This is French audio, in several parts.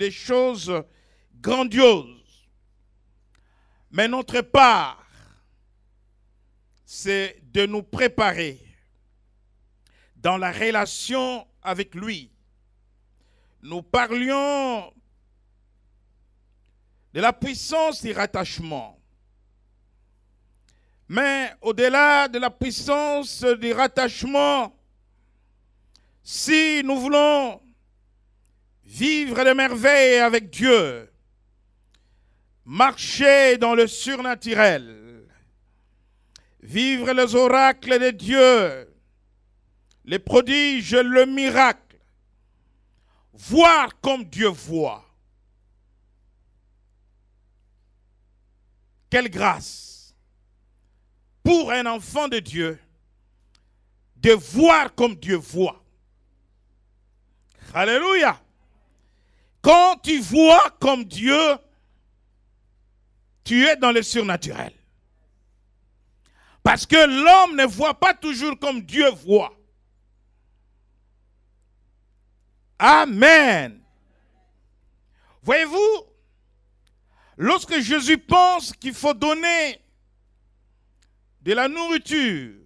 des choses grandioses. Mais notre part, c'est de nous préparer dans la relation avec lui. Nous parlions de la puissance du rattachement. Mais au-delà de la puissance du rattachement, si nous voulons vivre des merveilles avec Dieu, marcher dans le surnaturel, vivre les oracles de Dieu, les prodiges, le miracle, voir comme Dieu voit. Quelle grâce pour un enfant de Dieu de voir comme Dieu voit. Alléluia. Quand tu vois comme Dieu, tu es dans le surnaturel. Parce que l'homme ne voit pas toujours comme Dieu voit. Amen. Voyez-vous, lorsque Jésus pense qu'il faut donner de la nourriture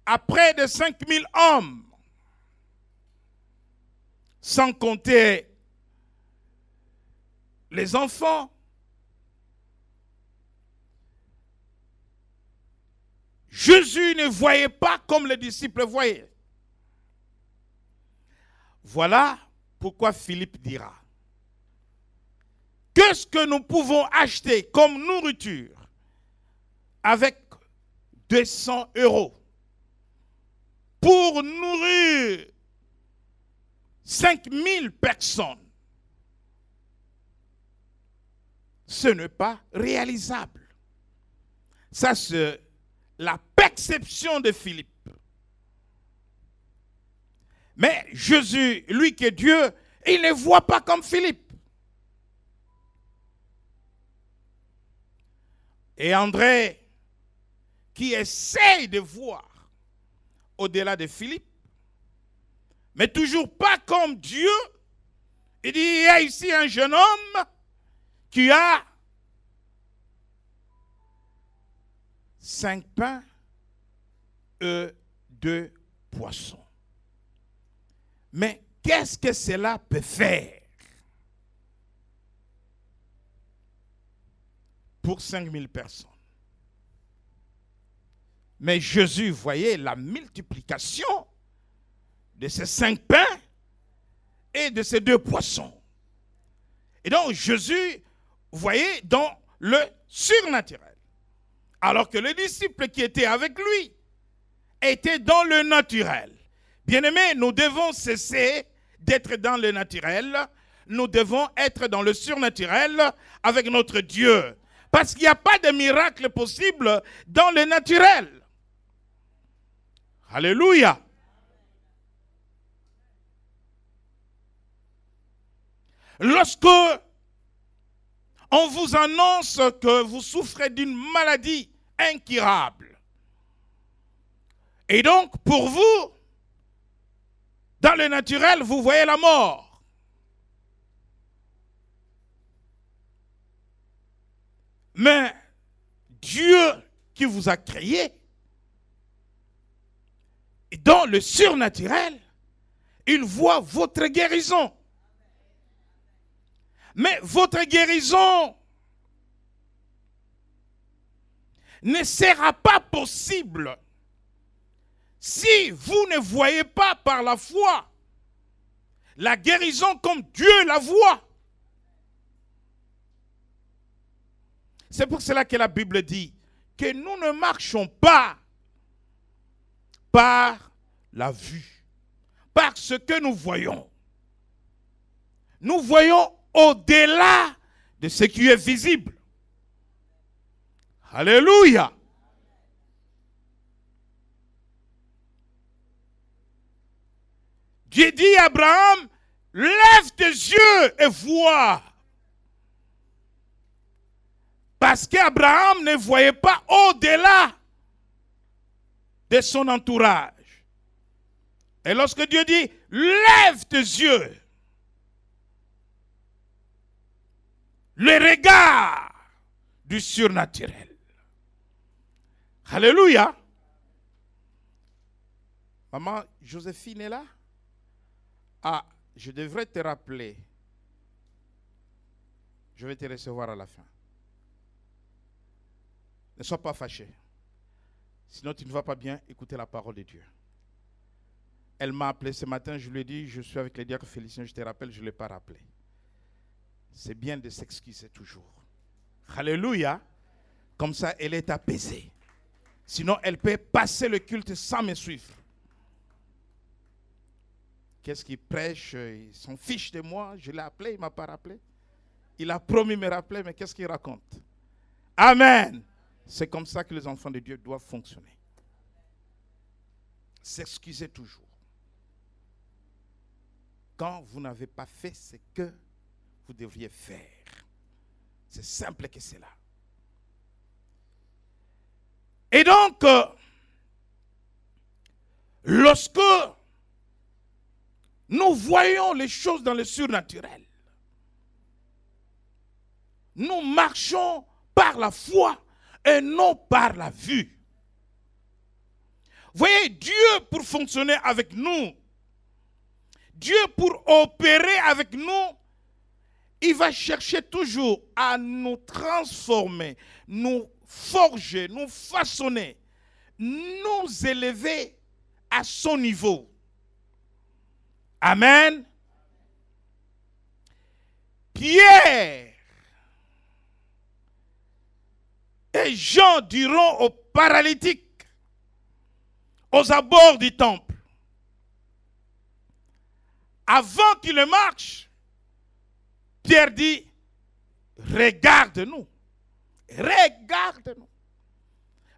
à près de 5000 hommes, sans compter les enfants, Jésus ne voyait pas comme les disciples voyaient. Voilà pourquoi Philippe dira: qu'est-ce que nous pouvons acheter comme nourriture avec 200 € pour nourrir 5000 personnes? Ce n'est pas réalisable. Ça, c'est la perception de Philippe. Mais Jésus, lui qui est Dieu, il ne voit pas comme Philippe. Et André, qui essaye de voir au-delà de Philippe, mais toujours pas comme Dieu, il dit: il y a ici un jeune homme qui a 5 pains et 2 poissons. Mais qu'est-ce que cela peut faire pour 5000 personnes? Mais Jésus voyait la multiplication de ces 5 pains et de ces 2 poissons. Et donc Jésus voyait dans le surnaturel. Alors que les disciples qui étaient avec lui étaient dans le naturel. Bien-aimés, nous devons cesser d'être dans le naturel. Nous devons être dans le surnaturel avec notre Dieu. Parce qu'il n'y a pas de miracle possible dans le naturel. Alléluia. Lorsque on vous annonce que vous souffrez d'une maladie incurable, et donc pour vous, dans le naturel, vous voyez la mort. Mais Dieu qui vous a créé, dans le surnaturel, il voit votre guérison. Mais votre guérison ne sera pas possible si vous ne voyez pas par la foi la guérison comme Dieu la voit. C'est pour cela que la Bible dit que nous ne marchons pas par la vue, par ce que nous voyons. Nous voyons au-delà de ce qui est visible. Alléluia. Dieu dit à Abraham: lève tes yeux et vois. Parce qu'Abraham ne voyait pas au-delà de son entourage. Et lorsque Dieu dit: lève tes yeux, le regard du surnaturel. Alléluia. Maman Joséphine est là? Ah, je devrais te rappeler. Je vais te recevoir à la fin. Ne sois pas fâché. Sinon, tu ne vas pas bien écouter la parole de Dieu. Elle m'a appelé ce matin, je lui ai dit, je suis avec les diacres Félicien, je te rappelle, je ne l'ai pas rappelé. C'est bien de s'excuser toujours. Alléluia. Comme ça, elle est apaisée. Sinon, elle peut passer le culte sans me suivre. Qu'est-ce qu'il prêche? Ils s'en fichent de moi. Je l'ai appelé, il ne m'a pas rappelé. Il a promis de me rappeler, mais qu'est-ce qu'il raconte? Amen. C'est comme ça que les enfants de Dieu doivent fonctionner. S'excuser toujours. Quand vous n'avez pas fait ce que vous devriez faire. C'est simple que cela. Et donc, lorsque nous voyons les choses dans le surnaturel, nous marchons par la foi et non par la vue. Voyez, Dieu pour fonctionner avec nous, Dieu pour opérer avec nous, il va chercher toujours à nous transformer, nous forger, nous façonner, nous élever à son niveau. Amen. Pierre et Jean diront aux paralytiques aux abords du temple, avant qu'il ne marche, Pierre dit, regarde-nous, regarde-nous.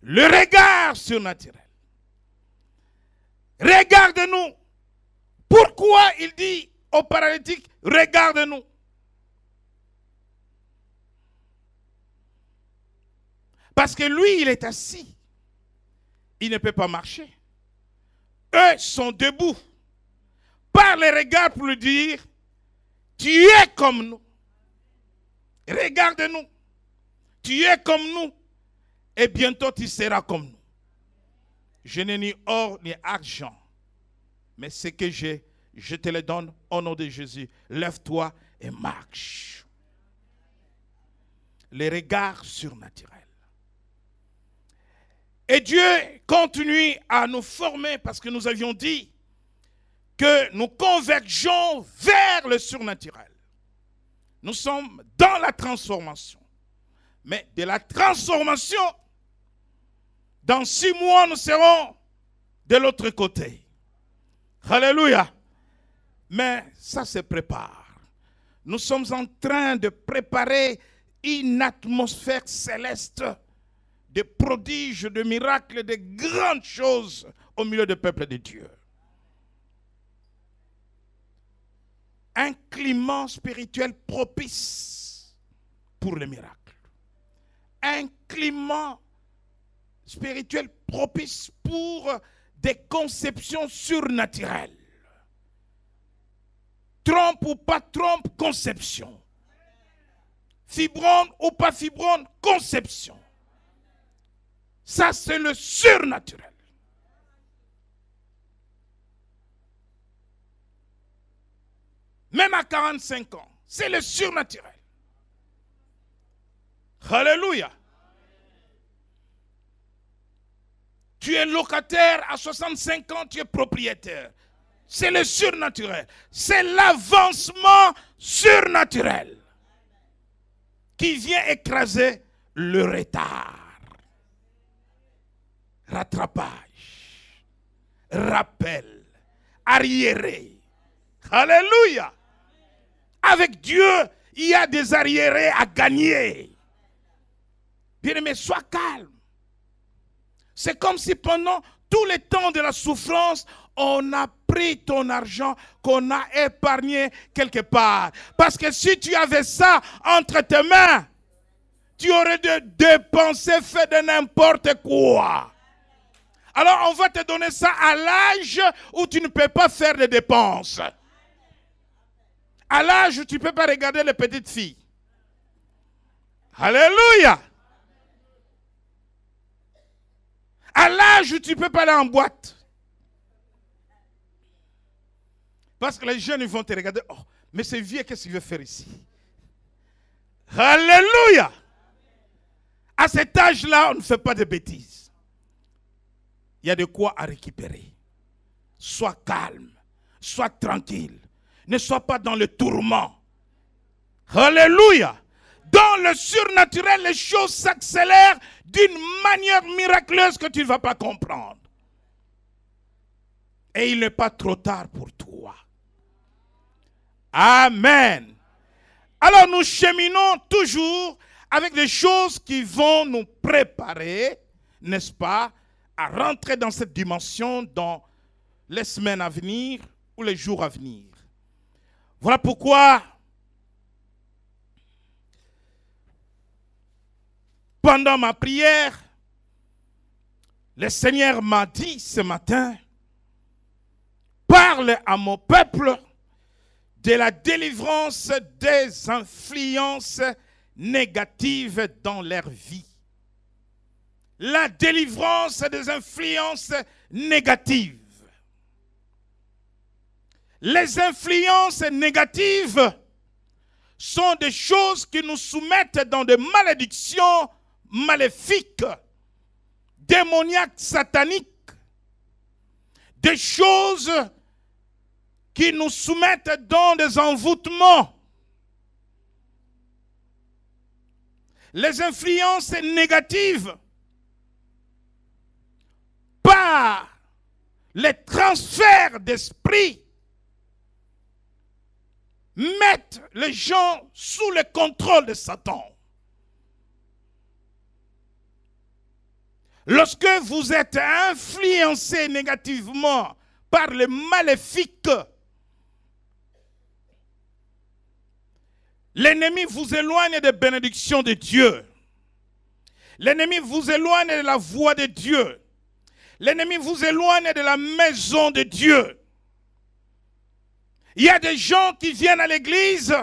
Le regard surnaturel. Regarde-nous. Pourquoi il dit aux paralytiques, regarde-nous? Parce que lui, il est assis. Il ne peut pas marcher. Eux sont debout. Par les regards pour lui dire, tu es comme nous. Regarde-nous. Tu es comme nous. Et bientôt tu seras comme nous. Je n'ai ni or ni argent. Mais ce que j'ai, je te le donne au nom de Jésus. Lève-toi et marche. Les regards surnaturels. Et Dieu continue à nous former parce que nous avions dit que nous convergeons vers le surnaturel. Nous sommes dans la transformation. Mais de la transformation, dans 6 mois, nous serons de l'autre côté. Alléluia. Mais ça se prépare. Nous sommes en train de préparer une atmosphère céleste de prodiges, de miracles, de grandes choses au milieu du peuple de Dieu. Un climat spirituel propice pour le miracle. Un climat spirituel propice pour des conceptions surnaturelles. Trompe ou pas trompe, conception. Fibrone ou pas fibrone, conception. Ça, c'est le surnaturel. Même à 45 ans, c'est le surnaturel. Alléluia. Tu es locataire, à 65 ans, tu es propriétaire. C'est le surnaturel. C'est l'avancement surnaturel qui vient écraser le retard. Rattrapage, rappel, arriéré. Alléluia. Avec Dieu, il y a des arriérés à gagner. Bien-aimé, sois calme. C'est comme si pendant tout le temps de la souffrance, on a pris ton argent qu'on a épargné quelque part. Parce que si tu avais ça entre tes mains, tu aurais dû dépenser, faire de n'importe quoi. Alors on va te donner ça à l'âge où tu ne peux pas faire de dépenses. À l'âge où tu ne peux pas regarder les petites filles. Alléluia. À l'âge où tu ne peux pas aller en boîte. Parce que les jeunes ils vont te regarder. Oh, mais ce vieux, qu'est-ce qu'il veut faire ici? Alléluia. À cet âge-là, on ne fait pas de bêtises. Il y a de quoi à récupérer. Sois calme. Sois tranquille. Ne sois pas dans le tourment. Alléluia. Dans le surnaturel, les choses s'accélèrent d'une manière miraculeuse que tu ne vas pas comprendre. Et il n'est pas trop tard pour toi. Amen. Alors nous cheminons toujours avec des choses qui vont nous préparer, n'est-ce pas, à rentrer dans cette dimension dans les semaines à venir ou les jours à venir. Voilà pourquoi, pendant ma prière, le Seigneur m'a dit ce matin, parle à mon peuple de la délivrance des influences négatives dans leur vie. La délivrance des influences négatives. Les influences négatives sont des choses qui nous soumettent dans des malédictions maléfiques, démoniaques, sataniques, des choses qui nous soumettent dans des envoûtements. Les influences négatives par les transferts d'esprit mettent les gens sous le contrôle de Satan. Lorsque vous êtes influencé négativement par les maléfiques, l'ennemi vous éloigne des bénédictions de Dieu. L'ennemi vous éloigne de la voie de Dieu. L'ennemi vous éloigne de la maison de Dieu. Il y a des gens qui viennent à l'église,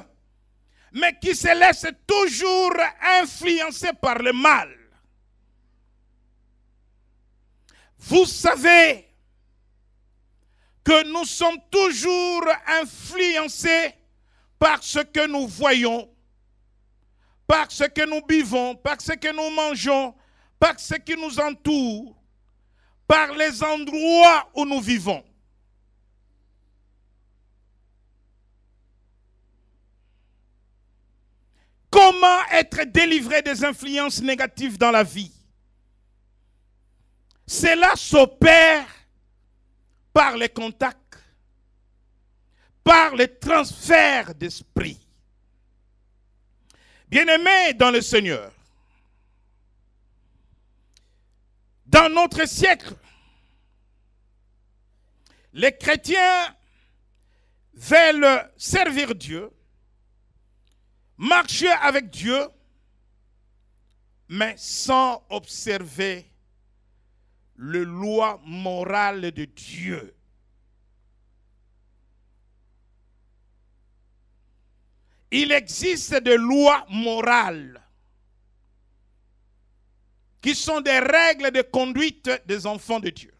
mais qui se laissent toujours influencer par le mal. Vous savez que nous sommes toujours influencés par ce que nous voyons, par ce que nous buvons, par ce que nous mangeons, par ce qui nous entoure, par les endroits où nous vivons. Comment être délivré des influences négatives dans la vie? Cela s'opère par les contacts, par les transferts d'esprit. Bien-aimés dans le Seigneur, dans notre siècle, les chrétiens veulent servir Dieu, marcher avec Dieu, mais sans observer les lois morales de Dieu. Il existe des lois morales qui sont des règles de conduite des enfants de Dieu.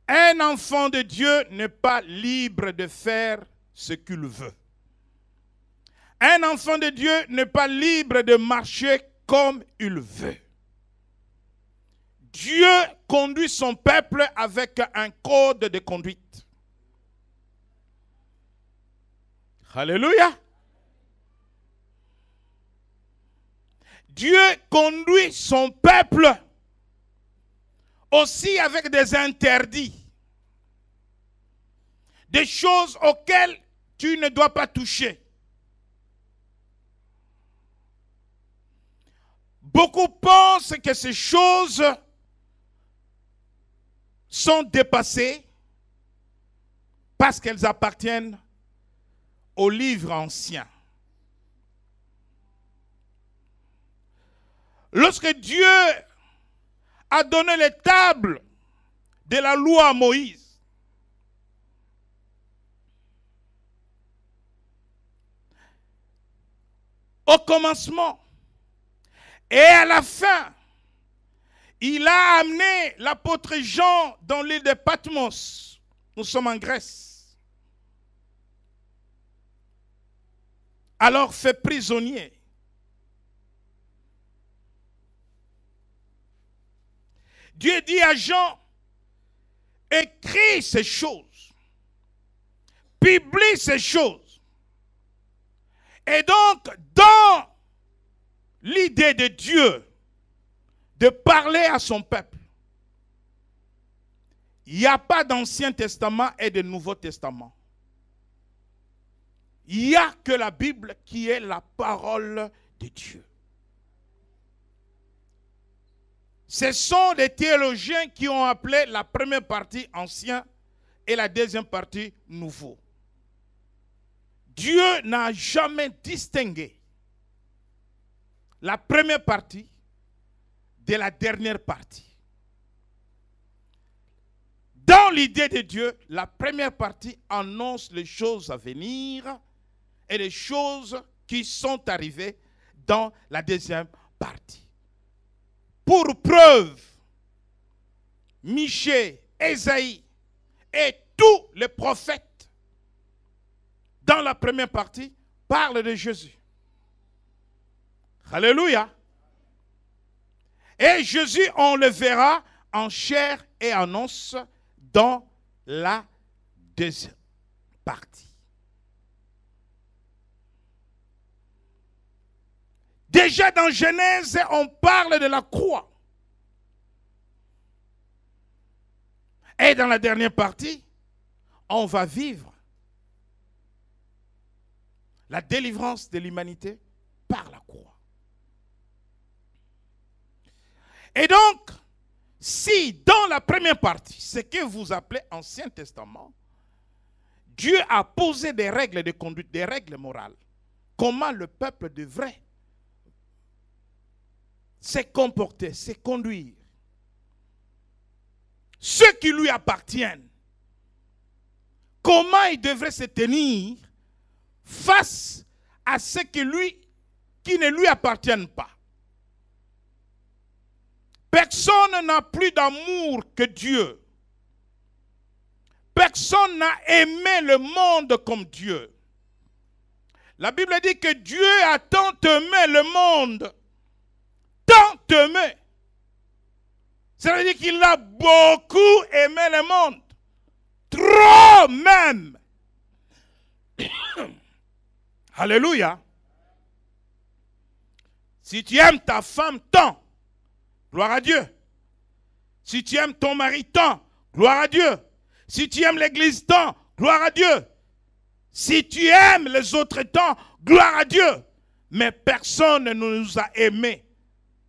Un enfant de Dieu n'est pas libre de faire ce qu'il veut. Un enfant de Dieu n'est pas libre de marcher comme il veut. Dieu conduit son peuple avec un code de conduite. Alléluia. Dieu conduit son peuple aussi avec des interdits. Des choses auxquelles tu ne dois pas toucher. Beaucoup pensent que ces choses sont dépassées parce qu'elles appartiennent au livre ancien. Lorsque Dieu a donné les tables de la loi à Moïse, au commencement et à la fin, il a amené l'apôtre Jean dans l'île de Patmos. Nous sommes en Grèce. Alors fait prisonnier. Dieu dit à Jean, écris ces choses, publie ces choses. Et donc, dans l'idée de Dieu de parler à son peuple, il n'y a pas d'Ancien Testament et de Nouveau Testament. Il n'y a que la Bible qui est la parole de Dieu. Ce sont des théologiens qui ont appelé la première partie ancien et la deuxième partie nouveau. Dieu n'a jamais distingué la première partie de la dernière partie. Dans l'idée de Dieu, la première partie annonce les choses à venir et les choses qui sont arrivées dans la deuxième partie. Pour preuve, Michée, Ésaïe et tous les prophètes dans la première partie parlent de Jésus. Alléluia. Et Jésus, on le verra en chair et en os dans la deuxième partie. Déjà dans Genèse, on parle de la croix. Et dans la dernière partie, on va vivre la délivrance de l'humanité par la croix. Et donc, si dans la première partie, ce que vous appelez Ancien Testament, Dieu a posé des règles de conduite, des règles morales, comment le peuple devrait se comporter, se conduire, ceux qui lui appartiennent, comment il devrait se tenir face à ceux qui ne lui appartiennent pas. Personne n'a plus d'amour que Dieu. Personne n'a aimé le monde comme Dieu. La Bible dit que Dieu a tant aimé le monde, tant aimé. Ça veut dire qu'il a beaucoup aimé le monde. Trop même. Alléluia. Si tu aimes ta femme tant, gloire à Dieu. Si tu aimes ton mari tant, gloire à Dieu. Si tu aimes l'église tant, gloire à Dieu. Si tu aimes les autres tant, gloire à Dieu. Mais personne ne nous a aimés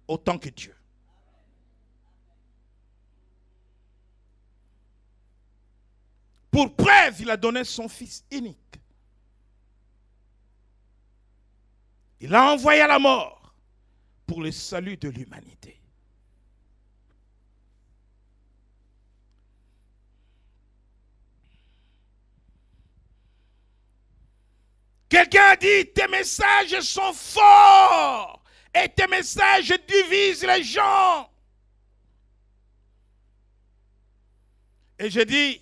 autant que Dieu. Pour preuve, il a donné son Fils unique. Il l'a envoyé à la mort pour le salut de l'humanité. Quelqu'un a dit, tes messages sont forts et tes messages divisent les gens. Et j'ai dit,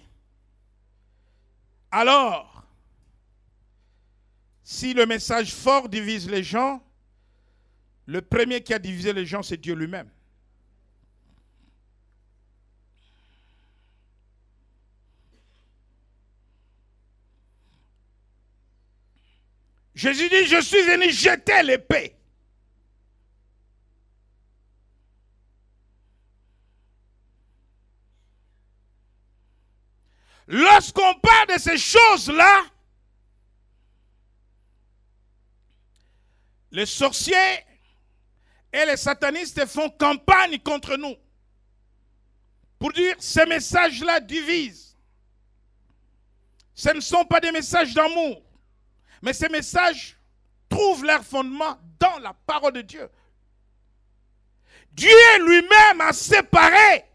alors, si le message fort divise les gens, le premier qui a divisé les gens, c'est Dieu lui-même. Jésus dit, je suis venu jeter l'épée. Lorsqu'on parle de ces choses-là, les sorciers et les satanistes font campagne contre nous pour dire ces messages-là divisent. Ce ne sont pas des messages d'amour, mais ces messages trouvent leur fondement dans la parole de Dieu. Dieu lui-même a séparé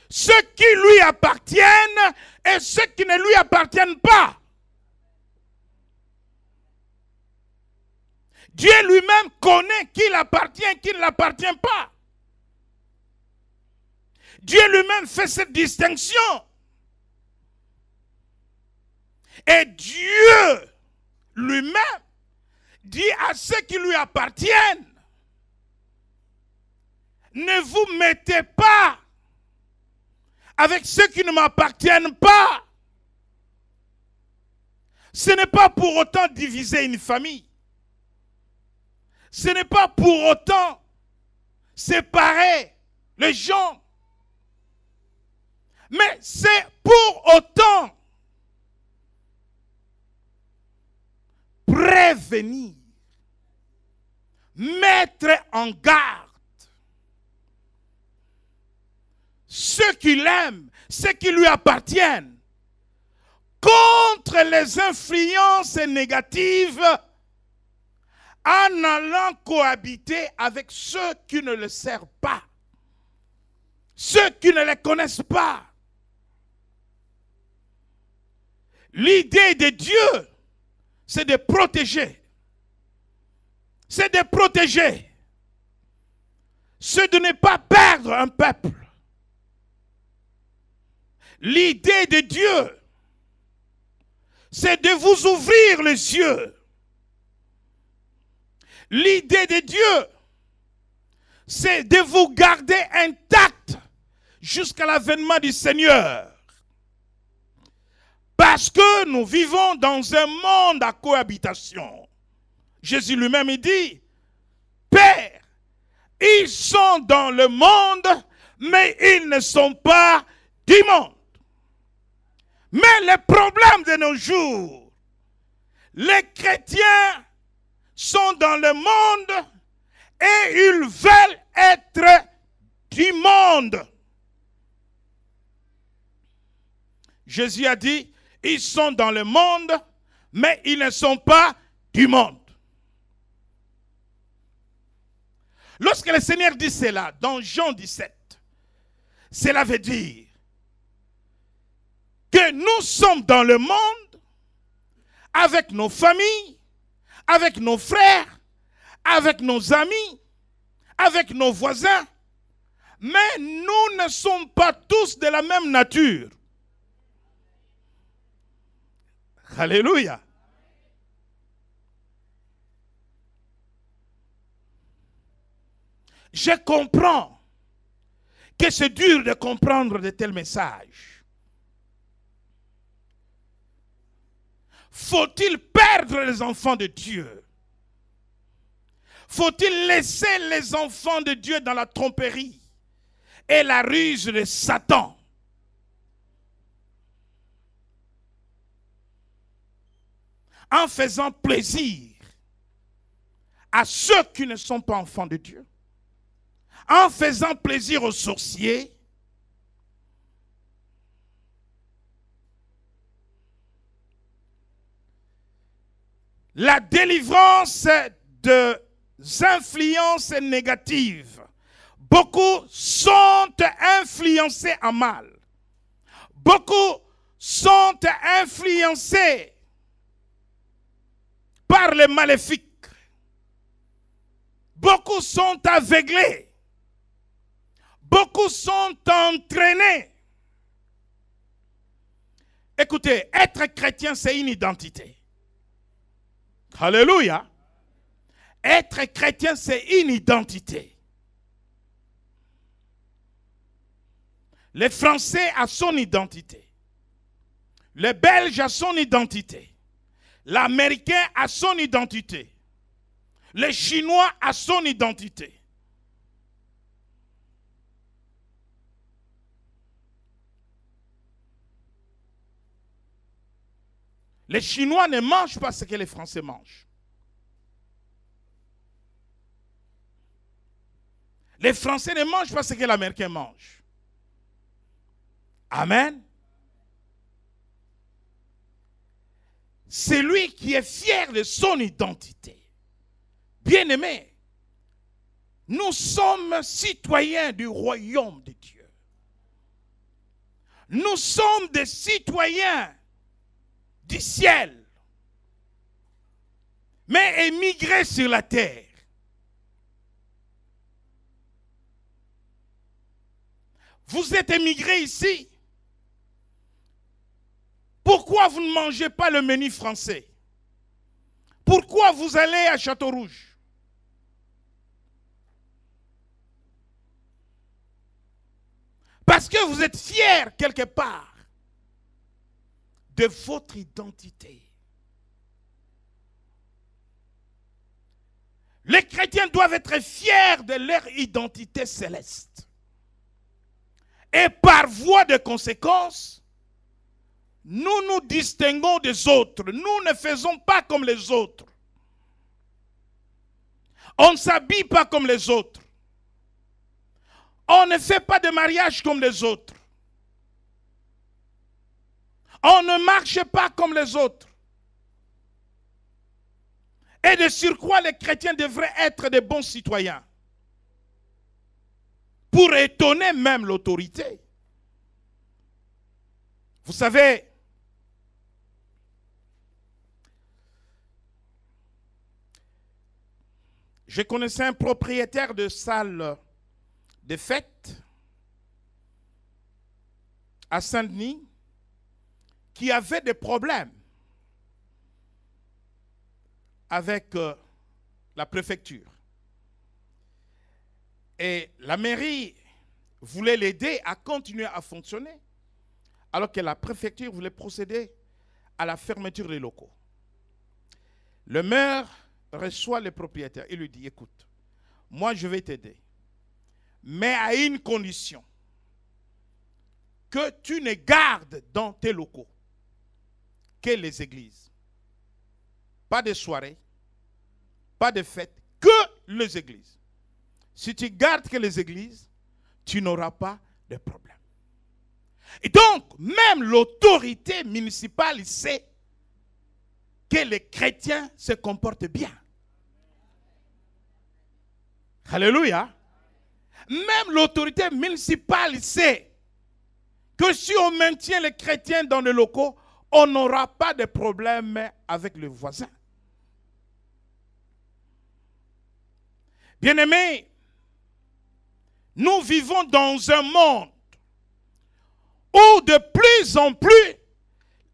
ceux qui lui appartiennent et ceux qui ne lui appartiennent pas. Dieu lui-même connaît qui l'appartient et qui ne l'appartient pas. Dieu lui-même fait cette distinction. Et Dieu lui-même dit à ceux qui lui appartiennent, ne vous mettez pas avec ceux qui ne m'appartiennent pas. Ce n'est pas pour autant diviser une famille. Ce n'est pas pour autant séparer les gens. Mais c'est pour autant prévenir, mettre en garde ceux qui l'aiment, ceux qui lui appartiennent, contre les influences négatives en allant cohabiter avec ceux qui ne le servent pas, ceux qui ne les connaissent pas. L'idée de Dieu, c'est de protéger. C'est de protéger. C'est de ne pas perdre un peuple. L'idée de Dieu, c'est de vous ouvrir les yeux. L'idée de Dieu, c'est de vous garder intact jusqu'à l'avènement du Seigneur. Parce que nous vivons dans un monde à cohabitation. Jésus lui-même dit, Père, ils sont dans le monde, mais ils ne sont pas du monde. Mais le problème de nos jours, les chrétiens sont dans le monde et ils veulent être du monde. Jésus a dit, ils sont dans le monde, mais ils ne sont pas du monde. Lorsque le Seigneur dit cela, dans Jean 17, cela veut dire que nous sommes dans le monde avec nos familles, avec nos frères, avec nos amis, avec nos voisins, mais nous ne sommes pas tous de la même nature. Alléluia. Je comprends que c'est dur de comprendre de tels messages. Faut-il perdre les enfants de Dieu? Faut-il laisser les enfants de Dieu dans la tromperie et la ruse de Satan? En faisant plaisir à ceux qui ne sont pas enfants de Dieu, en faisant plaisir aux sorciers, la délivrance des influences négatives. Beaucoup sont influencés en mal. Beaucoup sont influencés par les maléfiques. Beaucoup sont aveuglés. Beaucoup sont entraînés. Écoutez, être chrétien, c'est une identité. Alléluia. Être chrétien, c'est une identité. Le Français a son identité. Le Belge a son identité. L'Américain a son identité. Le Chinois a son identité. Les Chinois ne mangent pas ce que les Français mangent. Les Français ne mangent pas ce que l'Américain mange. Amen. C'est lui qui est fier de son identité. Bien-aimés, nous sommes citoyens du royaume de Dieu. Nous sommes des citoyens du ciel. mais émigrer sur la terre. Vous êtes émigré ici. Pourquoi vous ne mangez pas le menu français? Pourquoi vous allez à Château-Rouge? Parce que vous êtes fiers quelque part de votre identité. Les chrétiens doivent être fiers de leur identité céleste. Et par voie de conséquence, nous nous distinguons des autres. Nous ne faisons pas comme les autres. On ne s'habille pas comme les autres. On ne fait pas de mariage comme les autres. On ne marche pas comme les autres. Et de surcroît, les chrétiens devraient être de bons citoyens. Pour étonner même l'autorité. Vous savez, je connaissais un propriétaire de salle de fête à Saint-Denis qui avait des problèmes avec la préfecture. Et la mairie voulait l'aider à continuer à fonctionner, alors que la préfecture voulait procéder à la fermeture des locaux. Le maire reçoit le propriétaire. Il lui dit, écoute, moi je vais t'aider, mais à une condition, que tu ne gardes dans tes locaux que les églises. Pas de soirées, pas de fêtes, que les églises. Si tu gardes que les églises, tu n'auras pas de problème. Et donc, même l'autorité municipale sait que les chrétiens se comportent bien. Alléluia. Même l'autorité municipale sait que si on maintient les chrétiens dans les locaux, on n'aura pas de problème avec le voisin. Bien-aimés, nous vivons dans un monde où de plus en plus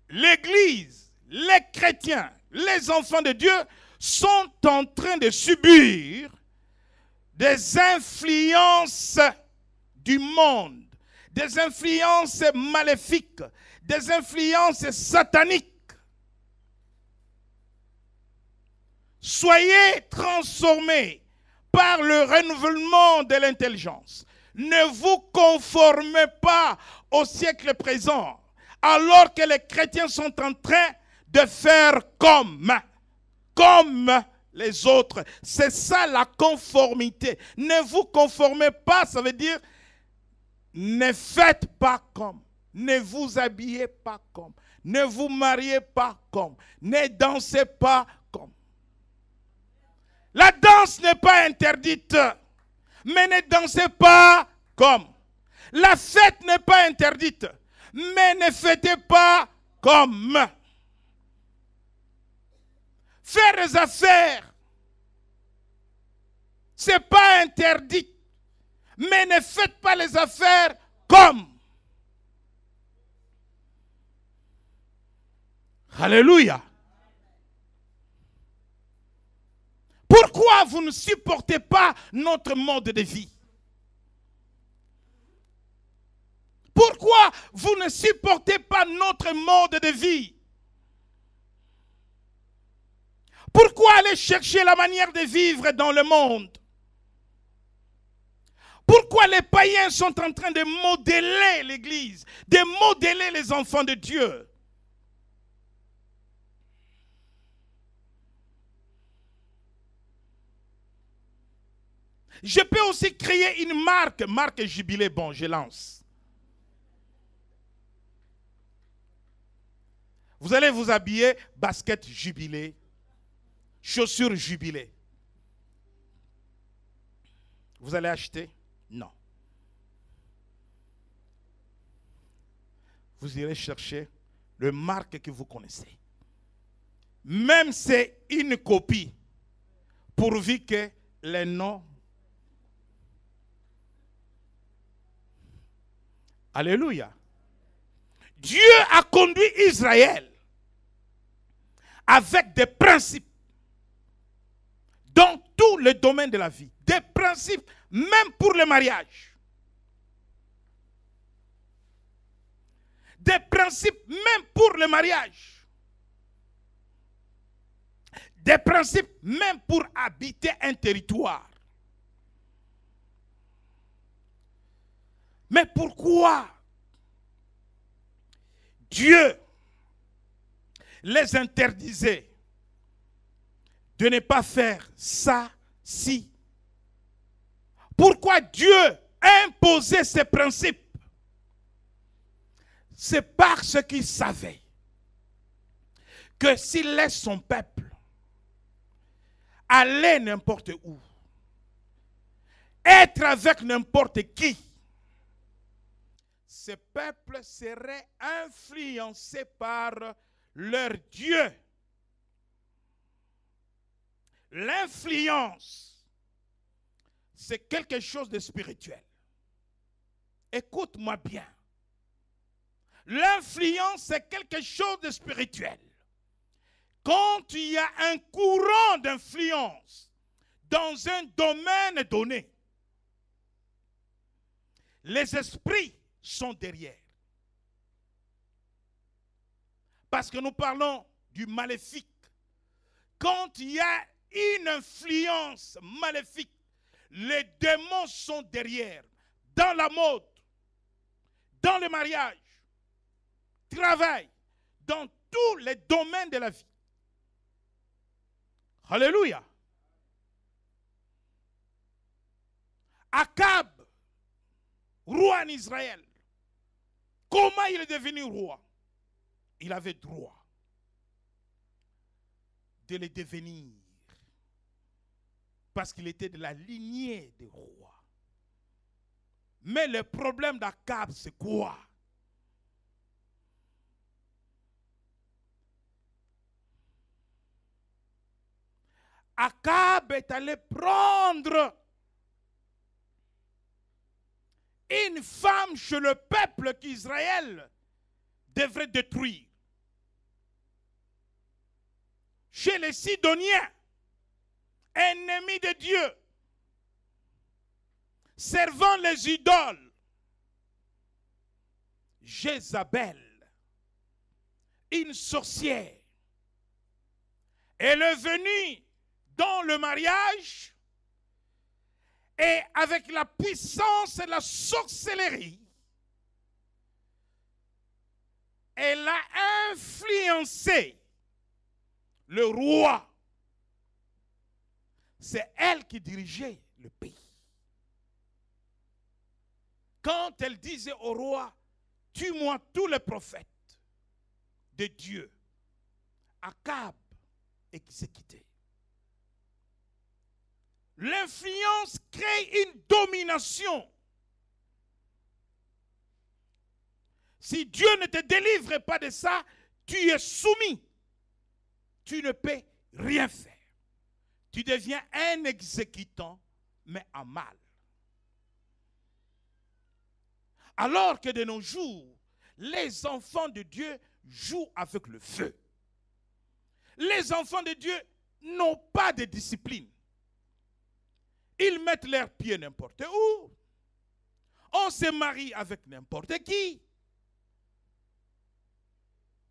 l'Église, les chrétiens, les enfants de Dieu sont en train de subir des influences du monde, des influences maléfiques, des influences sataniques. Soyez transformés par le renouvellement de l'intelligence. Ne vous conformez pas au siècle présent, alors que les chrétiens sont en train de faire comme les autres. C'est ça la conformité. Ne vous conformez pas, ça veut dire ne faites pas comme, ne vous habillez pas comme, ne vous mariez pas comme, ne dansez pas comme. La danse n'est pas interdite, mais ne dansez pas comme. La fête n'est pas interdite, mais ne fêtez pas comme. Faire des affaires, ce n'est pas interdit, mais ne faites pas les affaires comme. Alléluia. Pourquoi vous ne supportez pas notre mode de vie? Pourquoi vous ne supportez pas notre mode de vie? Pourquoi aller chercher la manière de vivre dans le monde? Pourquoi les païens sont en train de modeler l'Église, de modeler les enfants de Dieu? Je peux aussi créer une marque Jubilé. Bon, je lance. Vous allez vous habiller, basket Jubilé, chaussures Jubilé. Vous allez acheter? Non. Vous irez chercher le marque que vous connaissez. Même c'est une copie, pourvu que les noms. Alléluia. Dieu a conduit Israël avec des principes dans tous les domaines de la vie. Des principes, même pour le mariage. Des principes, même pour le mariage. Des principes, même pour habiter un territoire. Mais pourquoi Dieu les interdisait de ne pas faire ça, si? Pourquoi Dieu a imposé ces principes? C'est parce qu'il savait que s'il laisse son peuple aller n'importe où, être avec n'importe qui, ce peuple serait influencé par leur Dieu. L'influence, c'est quelque chose de spirituel. Écoute-moi bien. L'influence, c'est quelque chose de spirituel. Quand il y a un courant d'influence dans un domaine donné, les esprits sont derrière. Parce que nous parlons du maléfique. Quand il y a une influence maléfique, les démons sont derrière. Dans la mode, dans le mariage, travail, dans tous les domaines de la vie. Alléluia. Akab, roi en Israël, comment il est devenu roi? Il avait droit de le devenir parce qu'il était de la lignée des rois. Mais le problème d'Akab, c'est quoi? Akab est allé prendre une femme chez le peuple qu'Israël devrait détruire. Chez les Sidoniens, ennemis de Dieu, servant les idoles. Jézabel, une sorcière, elle est venue dans le mariage et avec la puissance et la sorcellerie, elle a influencé le roi. C'est elle qui dirigeait le pays. Quand elle disait au roi, tue-moi tous les prophètes de Dieu, Akab exécuté. L'influence crée une domination. Si Dieu ne te délivre pas de ça, tu es soumis. Tu ne peux rien faire. Tu deviens un exécutant, mais en mal. Alors que de nos jours, les enfants de Dieu jouent avec le feu. Les enfants de Dieu n'ont pas de discipline. Ils mettent leurs pieds n'importe où. On se marie avec n'importe qui.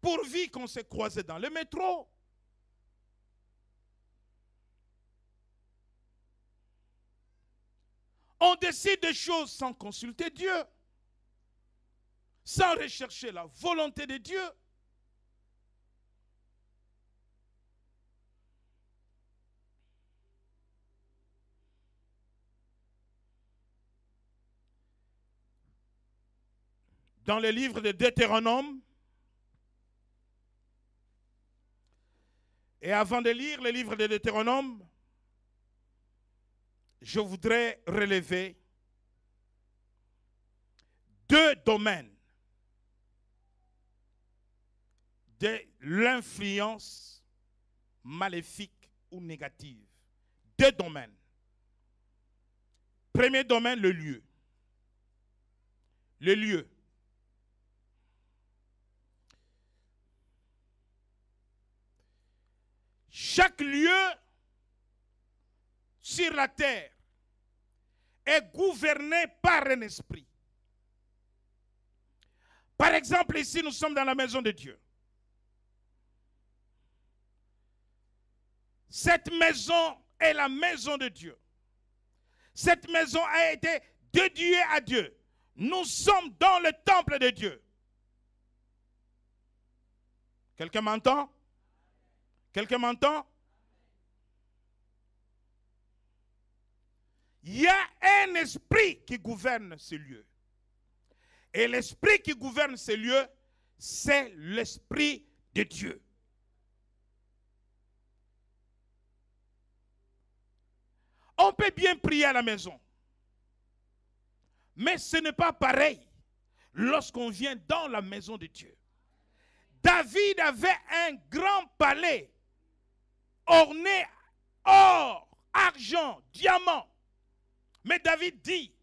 Pourvu qu'on s'est croisé dans le métro. On décide des choses sans consulter Dieu, sans rechercher la volonté de Dieu. Dans le livre de Deutéronome, et avant de lire le livre de Deutéronome, je voudrais relever deux domaines de l'influence maléfique ou négative. Deux domaines. Premier domaine, le lieu. Le lieu. Chaque lieu sur la terre est gouverné par un esprit. Par exemple, ici, nous sommes dans la maison de Dieu. Cette maison est la maison de Dieu. Cette maison a été dédiée à Dieu. Nous sommes dans le temple de Dieu. Quelqu'un m'entend? Quelqu'un m'entend? Il y a un esprit qui gouverne ce lieu. Et l'esprit qui gouverne ce lieu, c'est l'esprit de Dieu. On peut bien prier à la maison. Mais ce n'est pas pareil lorsqu'on vient dans la maison de Dieu. David avait un grand palais orné or, argent, diamant. Mais David dit,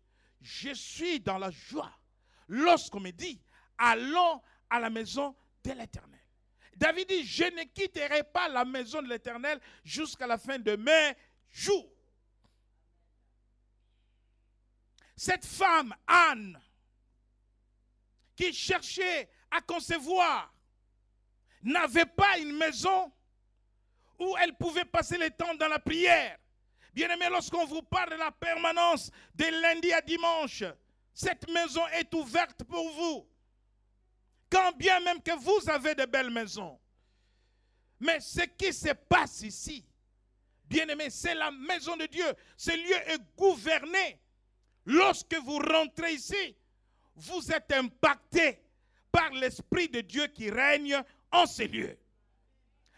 je suis dans la joie lorsqu'on me dit, allons à la maison de l'Éternel. David dit, je ne quitterai pas la maison de l'Éternel jusqu'à la fin de mes jours. Cette femme, Anne, qui cherchait à concevoir, n'avait pas une maison où elle pouvait passer le temps dans la prière. Bien-aimé, lorsqu'on vous parle de la permanence de lundi à dimanche, cette maison est ouverte pour vous. Quand bien même que vous avez de belles maisons. Mais ce qui se passe ici, bien-aimé, c'est la maison de Dieu. Ce lieu est gouverné. Lorsque vous rentrez ici, vous êtes impacté par l'Esprit de Dieu qui règne en ces lieux.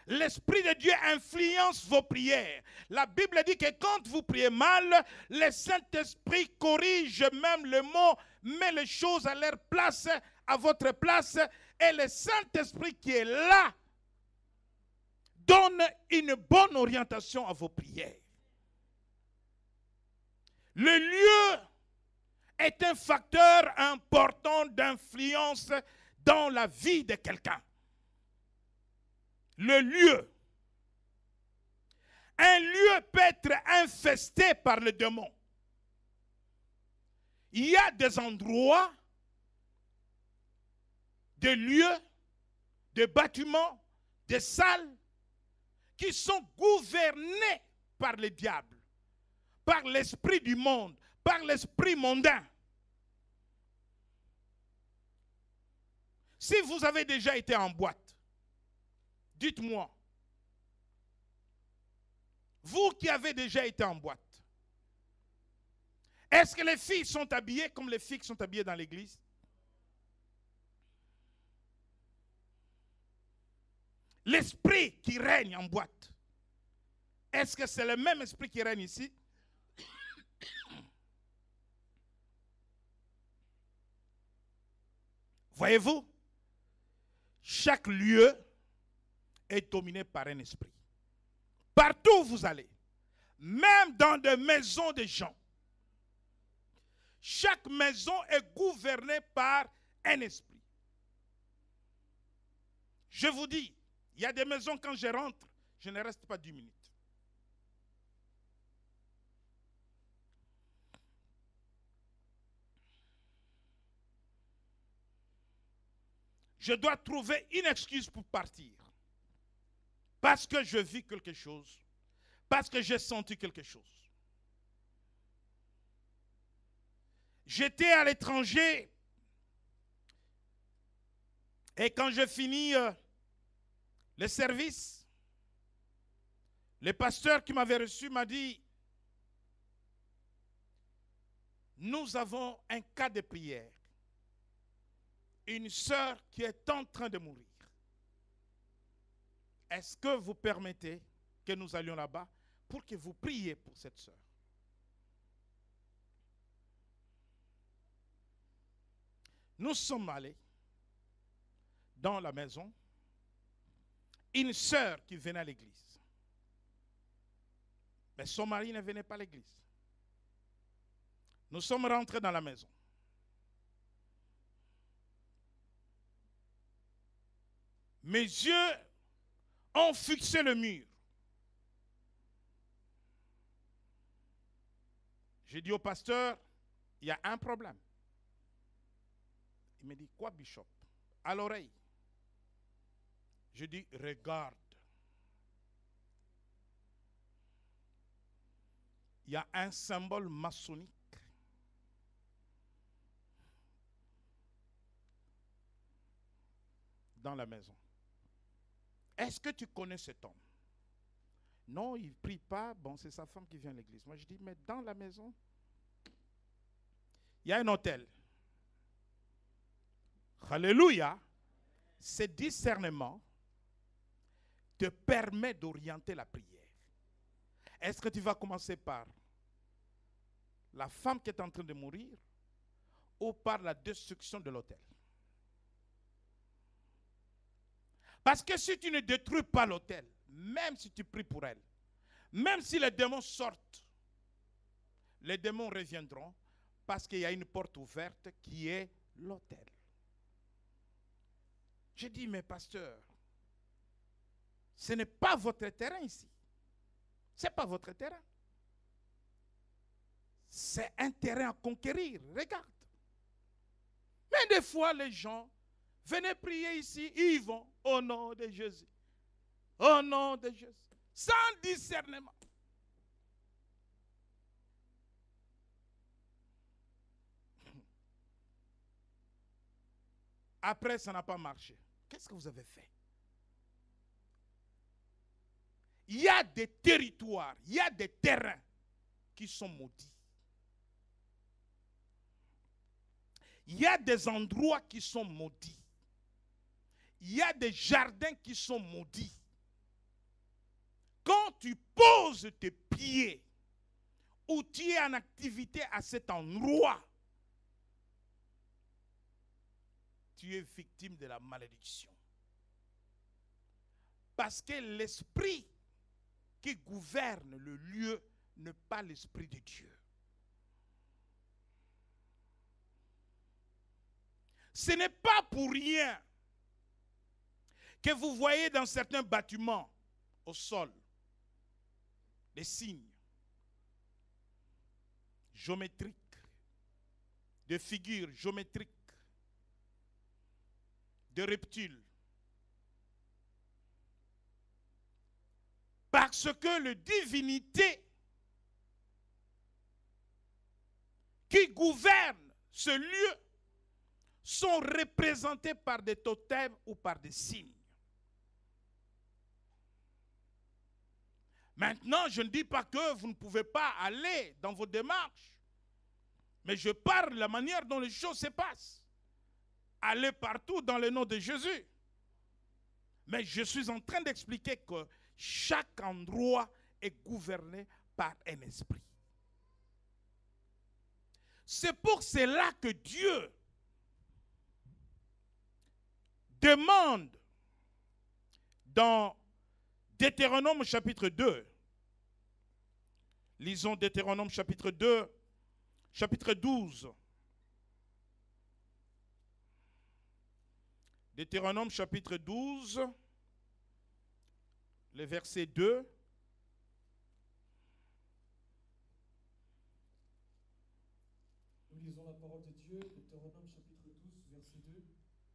L'Esprit de Dieu influence vos prières. La Bible dit que quand vous priez mal, le Saint-Esprit corrige même le mot, met les choses à leur place, à votre place, et le Saint-Esprit qui est là donne une bonne orientation à vos prières. Le lieu est un facteur important d'influence dans la vie de quelqu'un. Le lieu. Un lieu peut être infesté par le démon. Il y a des endroits, des lieux, des bâtiments, des salles qui sont gouvernés par le diable, par l'esprit du monde, par l'esprit mondain. Si vous avez déjà été en boîte, dites-moi, vous qui avez déjà été en boîte, est-ce que les filles sont habillées comme les filles qui sont habillées dans l'église? L'esprit qui règne en boîte, est-ce que c'est le même esprit qui règne ici? Voyez-vous, chaque lieu est dominé par un esprit. Partout où vous allez, même dans des maisons de gens, chaque maison est gouvernée par un esprit. Je vous dis, il y a des maisons, quand je rentre, je ne reste pas 10 minutes. Je dois trouver une excuse pour partir. Parce que je vis quelque chose. Parce que j'ai senti quelque chose. J'étais à l'étranger. Et quand je finis le service, le pasteur qui m'avait reçu m'a dit, nous avons un cas de prière. Une sœur qui est en train de mourir. Est-ce que vous permettez que nous allions là-bas pour que vous priez pour cette sœur? Nous sommes allés dans la maison. Une sœur qui venait à l'église. Mais son mari ne venait pas à l'église. Nous sommes rentrés dans la maison. Mes yeux ont fixé le mur. J'ai dit au pasteur, il y a un problème. Il me dit, quoi, Bishop? À l'oreille. Je dis, regarde. Il y a un symbole maçonnique dans la maison. Est-ce que tu connais cet homme? Non, il ne prie pas. Bon, c'est sa femme qui vient à l'église. Moi, je dis, mais dans la maison, il y a un autel. Alléluia. Ce discernement te permet d'orienter la prière. Est-ce que tu vas commencer par la femme qui est en train de mourir ou par la destruction de l'autel? Parce que si tu ne détruis pas l'autel, même si tu pries pour elle, même si les démons sortent, les démons reviendront parce qu'il y a une porte ouverte qui est l'autel. J'ai dit, mais pasteur, ce n'est pas votre terrain ici. Ce n'est pas votre terrain. C'est un terrain à conquérir. Regarde. Mais des fois, les gens, venez prier ici, ils vont au nom de Jésus. Au nom de Jésus. Sans discernement. Après, ça n'a pas marché. Qu'est-ce que vous avez fait? Il y a des territoires, il y a des terrains qui sont maudits. Il y a des endroits qui sont maudits. Il y a des jardins qui sont maudits. Quand tu poses tes pieds ou tu es en activité à cet endroit, tu es victime de la malédiction. Parce que l'esprit qui gouverne le lieu n'est pas l'esprit de Dieu. Ce n'est pas pour rien que vous voyez dans certains bâtiments au sol des signes géométriques, des figures géométriques, de reptiles. Parce que les divinités qui gouvernent ce lieu sont représentées par des totems ou par des signes. Maintenant, je ne dis pas que vous ne pouvez pas aller dans vos démarches, mais je parle de la manière dont les choses se passent. Allez partout dans le nom de Jésus. Mais je suis en train d'expliquer que chaque endroit est gouverné par un esprit. C'est pour cela que Dieu demande dans Deutéronome chapitre 2. Lisons Deutéronome chapitre 2, chapitre 12. Deutéronome chapitre 12, le verset 2. Nous lisons la parole de Dieu, Deutéronome chapitre 12, verset 2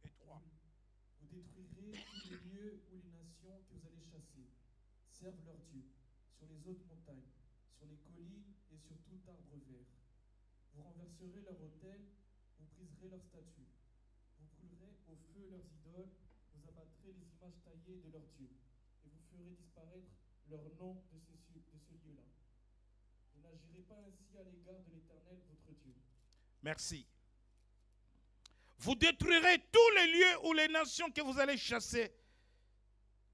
et 3. Vous détruirez tous les lieux où les nations que vous allez chasser servent leurs dieux, sur les hautes montagnes, sur les collines et sur tout arbre vert. Vous renverserez leurs autels, vous briserez leurs statues. Vous brûlerez au feu leurs idoles, vous abattrez les images taillées de leurs dieux, et vous ferez disparaître leur nom de ce lieu-là. Vous n'agirez pas ainsi à l'égard de l'Éternel, votre Dieu. Merci. Vous détruirez tous les lieux où les nations que vous allez chasser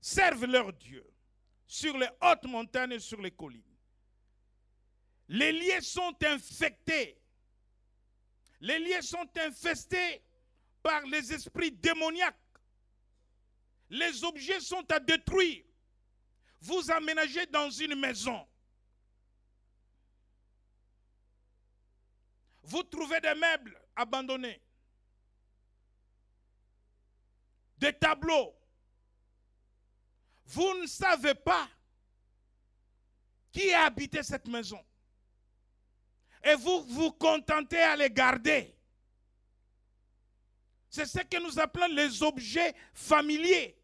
servent leurs dieux, sur les hautes montagnes et sur les collines. Les lieux sont infectés. Les lieux sont infestés par les esprits démoniaques. Les objets sont à détruire. Vous aménagez dans une maison. Vous trouvez des meubles abandonnés, des tableaux. Vous ne savez pas qui a habité cette maison. Et vous vous contentez à les garder. C'est ce que nous appelons les objets familiers.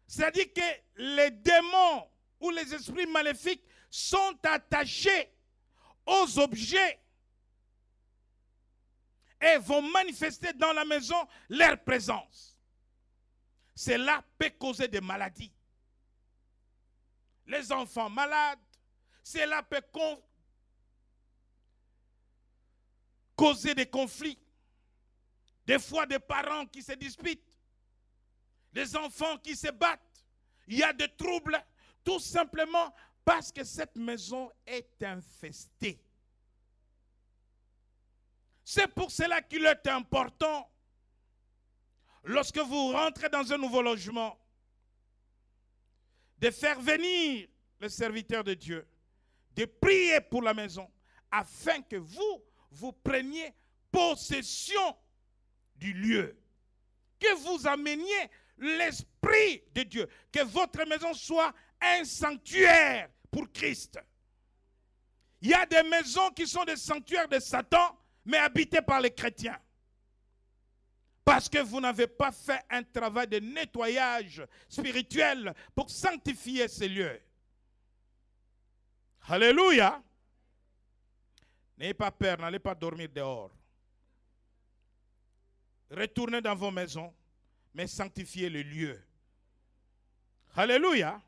C'est-à-dire que les démons ou les esprits maléfiques sont attachés aux objets et vont manifester dans la maison leur présence. Cela peut causer des maladies. Les enfants malades, cela peut causer des conflits. Des fois des parents qui se disputent, des enfants qui se battent. Il y a des troubles, tout simplement parce que cette maison est infestée. C'est pour cela qu'il est important, lorsque vous rentrez dans un nouveau logement, de faire venir le serviteur de Dieu, de prier pour la maison, afin que vous preniez possession du lieu. Que vous ameniez l'Esprit de Dieu. Que votre maison soit un sanctuaire pour Christ. Il y a des maisons qui sont des sanctuaires de Satan, mais habitées par les chrétiens. Parce que vous n'avez pas fait un travail de nettoyage spirituel pour sanctifier ces lieux. Alléluia. N'ayez pas peur, n'allez pas dormir dehors. Retournez dans vos maisons, mais sanctifiez le lieu. Alléluia.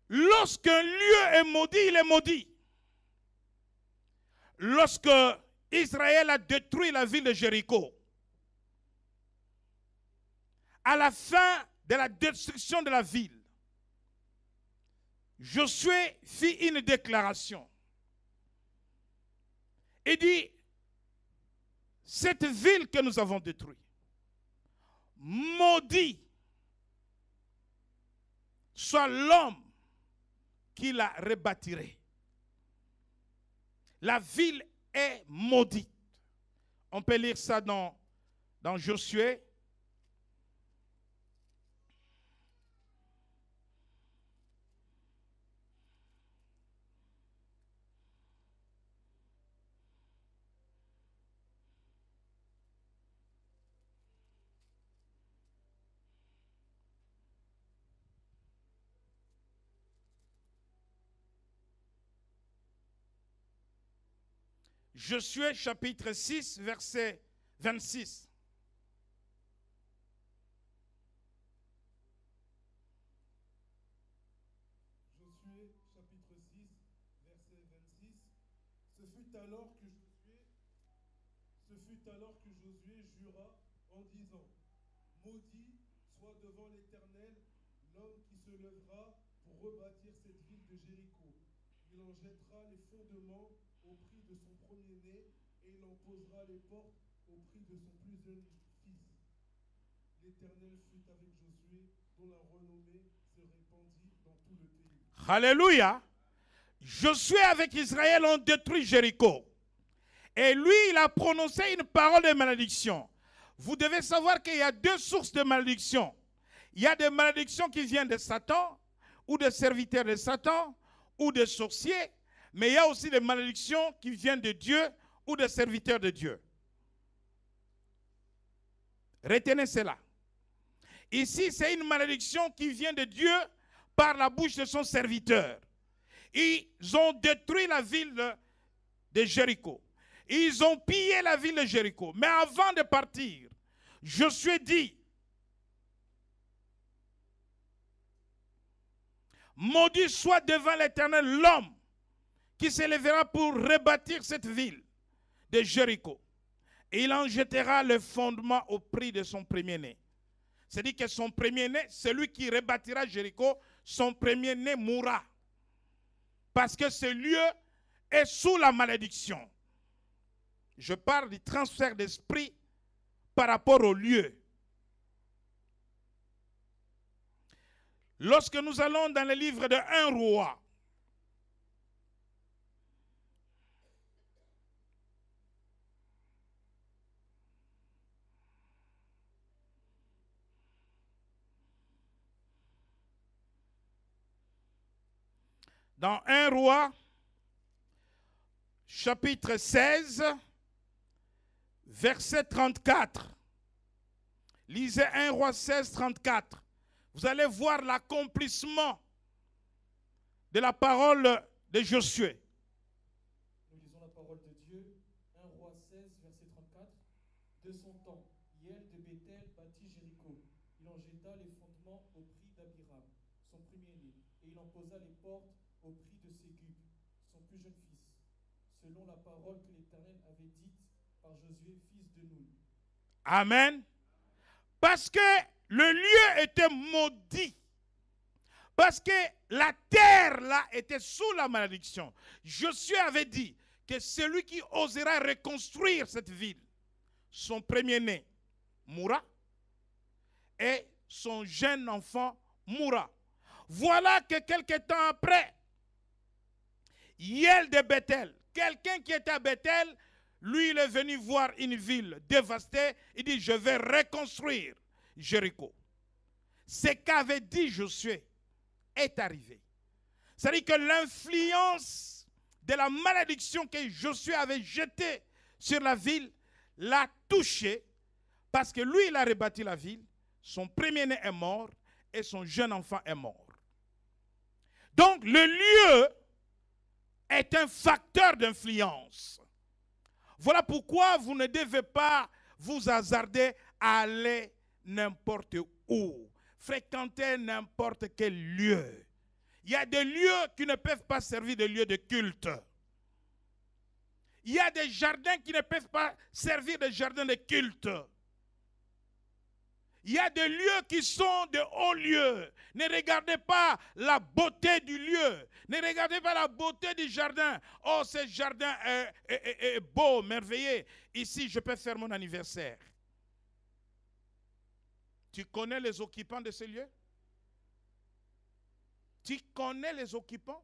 Lorsqu'un lieu est maudit, il est maudit. Lorsque Israël a détruit la ville de Jéricho, à la fin de la destruction de la ville, Josué fit une déclaration. Il dit, cette ville que nous avons détruite, maudit soit l'homme qui la rebâtirait. La ville est maudite. On peut lire ça dans Josué. Josué chapitre 6, verset 26. Josué chapitre 6, verset 26. Ce fut alors que Josué jura en disant, maudit soit devant l'Éternel l'homme qui se lèvera pour rebâtir cette ville de Jéricho. Il en jettera les fondements au prix de son premier-né, et il en posera les portes au prix de son plus jeune fils. L'Éternel fut avec Josué, dont la renommée se répandit dans tout le pays. Alléluia. Josué avec Israël ont détruit Jéricho. Et lui, il a prononcé une parole de malédiction. Vous devez savoir qu'il y a deux sources de malédiction. Il y a des malédictions qui viennent de Satan, ou des serviteurs de Satan, ou des sorciers. Mais il y a aussi des malédictions qui viennent de Dieu ou des serviteurs de Dieu. Retenez cela. Ici, c'est une malédiction qui vient de Dieu par la bouche de son serviteur. Ils ont détruit la ville de Jéricho. Ils ont pillé la ville de Jéricho. Mais avant de partir, Josué dit, maudit soit devant l'Éternel l'homme qui s'élèvera pour rebâtir cette ville de Jéricho. Et il en jettera le fondement au prix de son premier-né. C'est-à-dire que son premier-né, celui qui rebâtira Jéricho, son premier-né mourra. Parce que ce lieu est sous la malédiction. Je parle du transfert d'esprit par rapport au lieu. Lorsque nous allons dans le livre de 1 roi, Dans 1 Roi, chapitre 16, verset 34. Lisez 1 Roi 16, 34. Vous allez voir l'accomplissement de la parole de Josué. Nous lisons la parole de Dieu, 1 Roi 16, verset 34. De son temps, Hiel de Béthel bâtit Jéricho. Il en jeta les fondements au prix d'Abiram, son premier-né, et il en posa les portes au prix de Ségub, son plus jeune fils, selon la parole que l'Éternel avait dite par Josué, fils de Nun. Amen. Parce que le lieu était maudit. Parce que la terre là était sous la malédiction. Josué avait dit que celui qui osera reconstruire cette ville, son premier-né mourra et son jeune enfant mourra. Voilà que quelque temps après, Hiel de Béthel, quelqu'un qui était à Béthel, lui il est venu voir une ville dévastée, il dit je vais reconstruire Jéricho. Ce qu'avait dit Josué est arrivé. C'est-à-dire que l'influence de la malédiction que Josué avait jetée sur la ville l'a touché parce que lui, il a rebâti la ville, son premier-né est mort et son jeune enfant est mort. Donc, le lieu est un facteur d'influence. Voilà pourquoi vous ne devez pas vous hasarder à aller n'importe où, fréquenter n'importe quel lieu. Il y a des lieux qui ne peuvent pas servir de lieux de culte. Il y a des jardins qui ne peuvent pas servir de jardins de culte. Il y a des lieux qui sont de hauts lieux. Ne regardez pas la beauté du lieu. Ne regardez pas la beauté du jardin. Oh, ce jardin est beau, merveilleux. Ici, je peux faire mon anniversaire. Tu connais les occupants de ce lieu? Tu connais les occupants?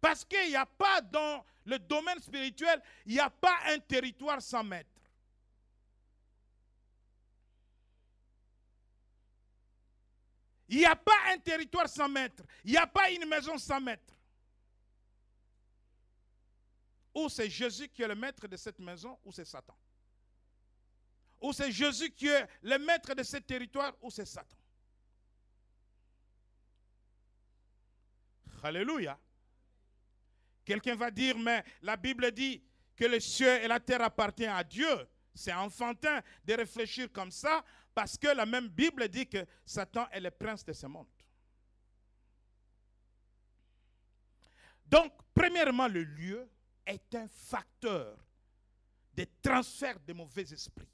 Parce qu'il n'y a pas dans le domaine spirituel, il n'y a pas un territoire sans maître. Il n'y a pas un territoire sans maître. Il n'y a pas une maison sans maître. Ou c'est Jésus qui est le maître de cette maison, ou c'est Satan. Ou c'est Jésus qui est le maître de ce territoire, ou c'est Satan. Alléluia. Quelqu'un va dire, mais la Bible dit que les cieux et la terre appartiennent à Dieu. C'est enfantin de réfléchir comme ça, parce que la même Bible dit que Satan est le prince de ce monde. Donc, premièrement, le lieu est un facteur de transfert de mauvais esprits.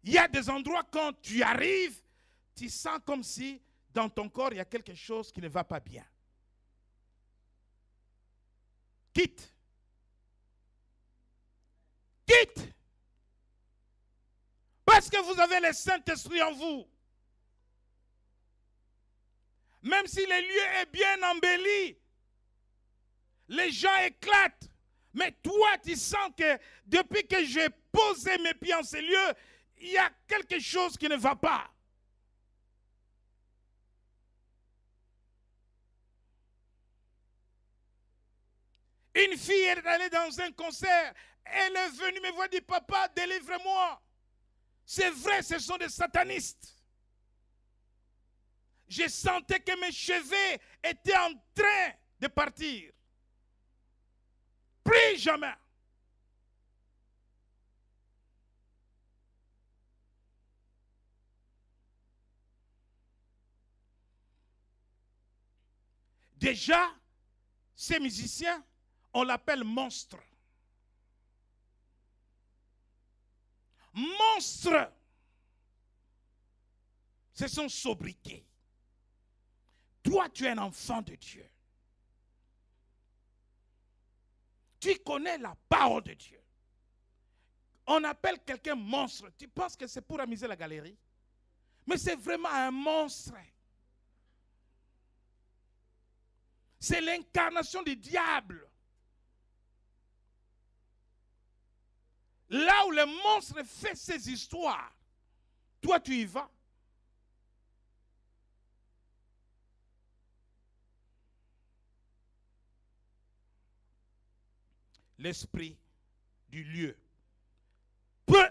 Il y a des endroits, quand tu arrives, tu sens comme si dans ton corps, il y a quelque chose qui ne va pas bien. Quitte. Quitte. Parce que vous avez le Saint-Esprit en vous. Même si le lieu est bien embelli, les gens éclatent. Mais toi, tu sens que depuis que j'ai posé mes pieds en ce lieu, il y a quelque chose qui ne va pas. Une fille est allée dans un concert. Elle est venue me voir et dit, papa, délivre-moi. C'est vrai, ce sont des satanistes. Je sentais que mes cheveux étaient en train de partir. Plus jamais. Déjà, ces musiciens, on l'appelle monstre. Monstre. C'est son sobriquet. Toi, tu es un enfant de Dieu. Tu connais la parole de Dieu. On appelle quelqu'un monstre. Tu penses que c'est pour amuser la galerie? Mais c'est vraiment un monstre. C'est l'incarnation du diable. Là où le monstre fait ses histoires, toi tu y vas. l'esprit du lieu peut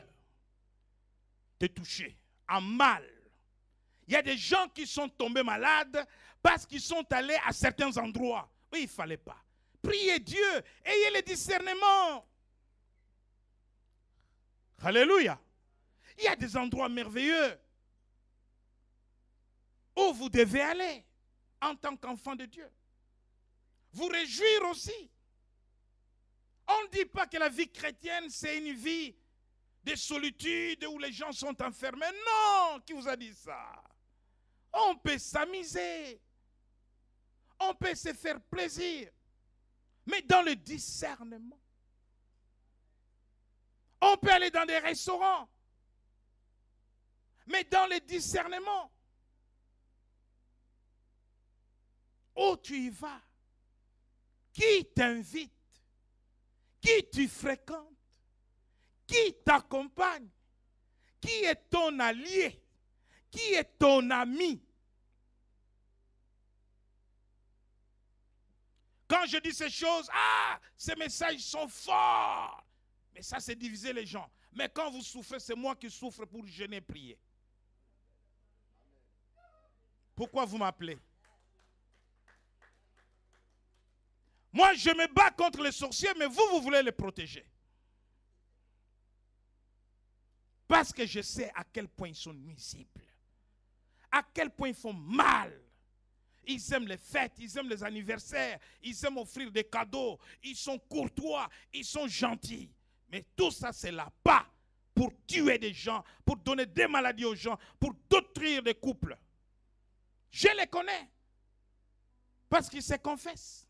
te toucher en mal. Il y a des gens qui sont tombés malades parce qu'ils sont allés à certains endroits où il ne fallait pas. Priez Dieu, ayez le discernement. Alléluia. Il y a des endroits merveilleux où vous devez aller en tant qu'enfant de Dieu. Vous réjouir aussi. On ne dit pas que la vie chrétienne, c'est une vie de solitude où les gens sont enfermés. Non, qui vous a dit ça? On peut s'amuser. On peut se faire plaisir. Mais dans le discernement. On peut aller dans des restaurants. Mais dans le discernement. Où tu y vas? Qui t'invite? Qui tu fréquentes? Qui t'accompagne? Qui est ton allié? Qui est ton ami? Quand je dis ces choses, ces messages sont forts. Mais ça, c'est diviser les gens. Mais quand vous souffrez, c'est moi qui souffre pour jeûner et prier. Pourquoi vous m'appelez? Moi, je me bats contre les sorciers, mais vous, vous voulez les protéger. Parce que je sais à quel point ils sont nuisibles. À quel point ils font mal. Ils aiment les fêtes, ils aiment les anniversaires, ils aiment offrir des cadeaux, ils sont courtois, ils sont gentils. Mais tout ça, c'est là-bas pour tuer des gens, pour donner des maladies aux gens, pour détruire des couples. Je les connais. Parce qu'ils se confessent.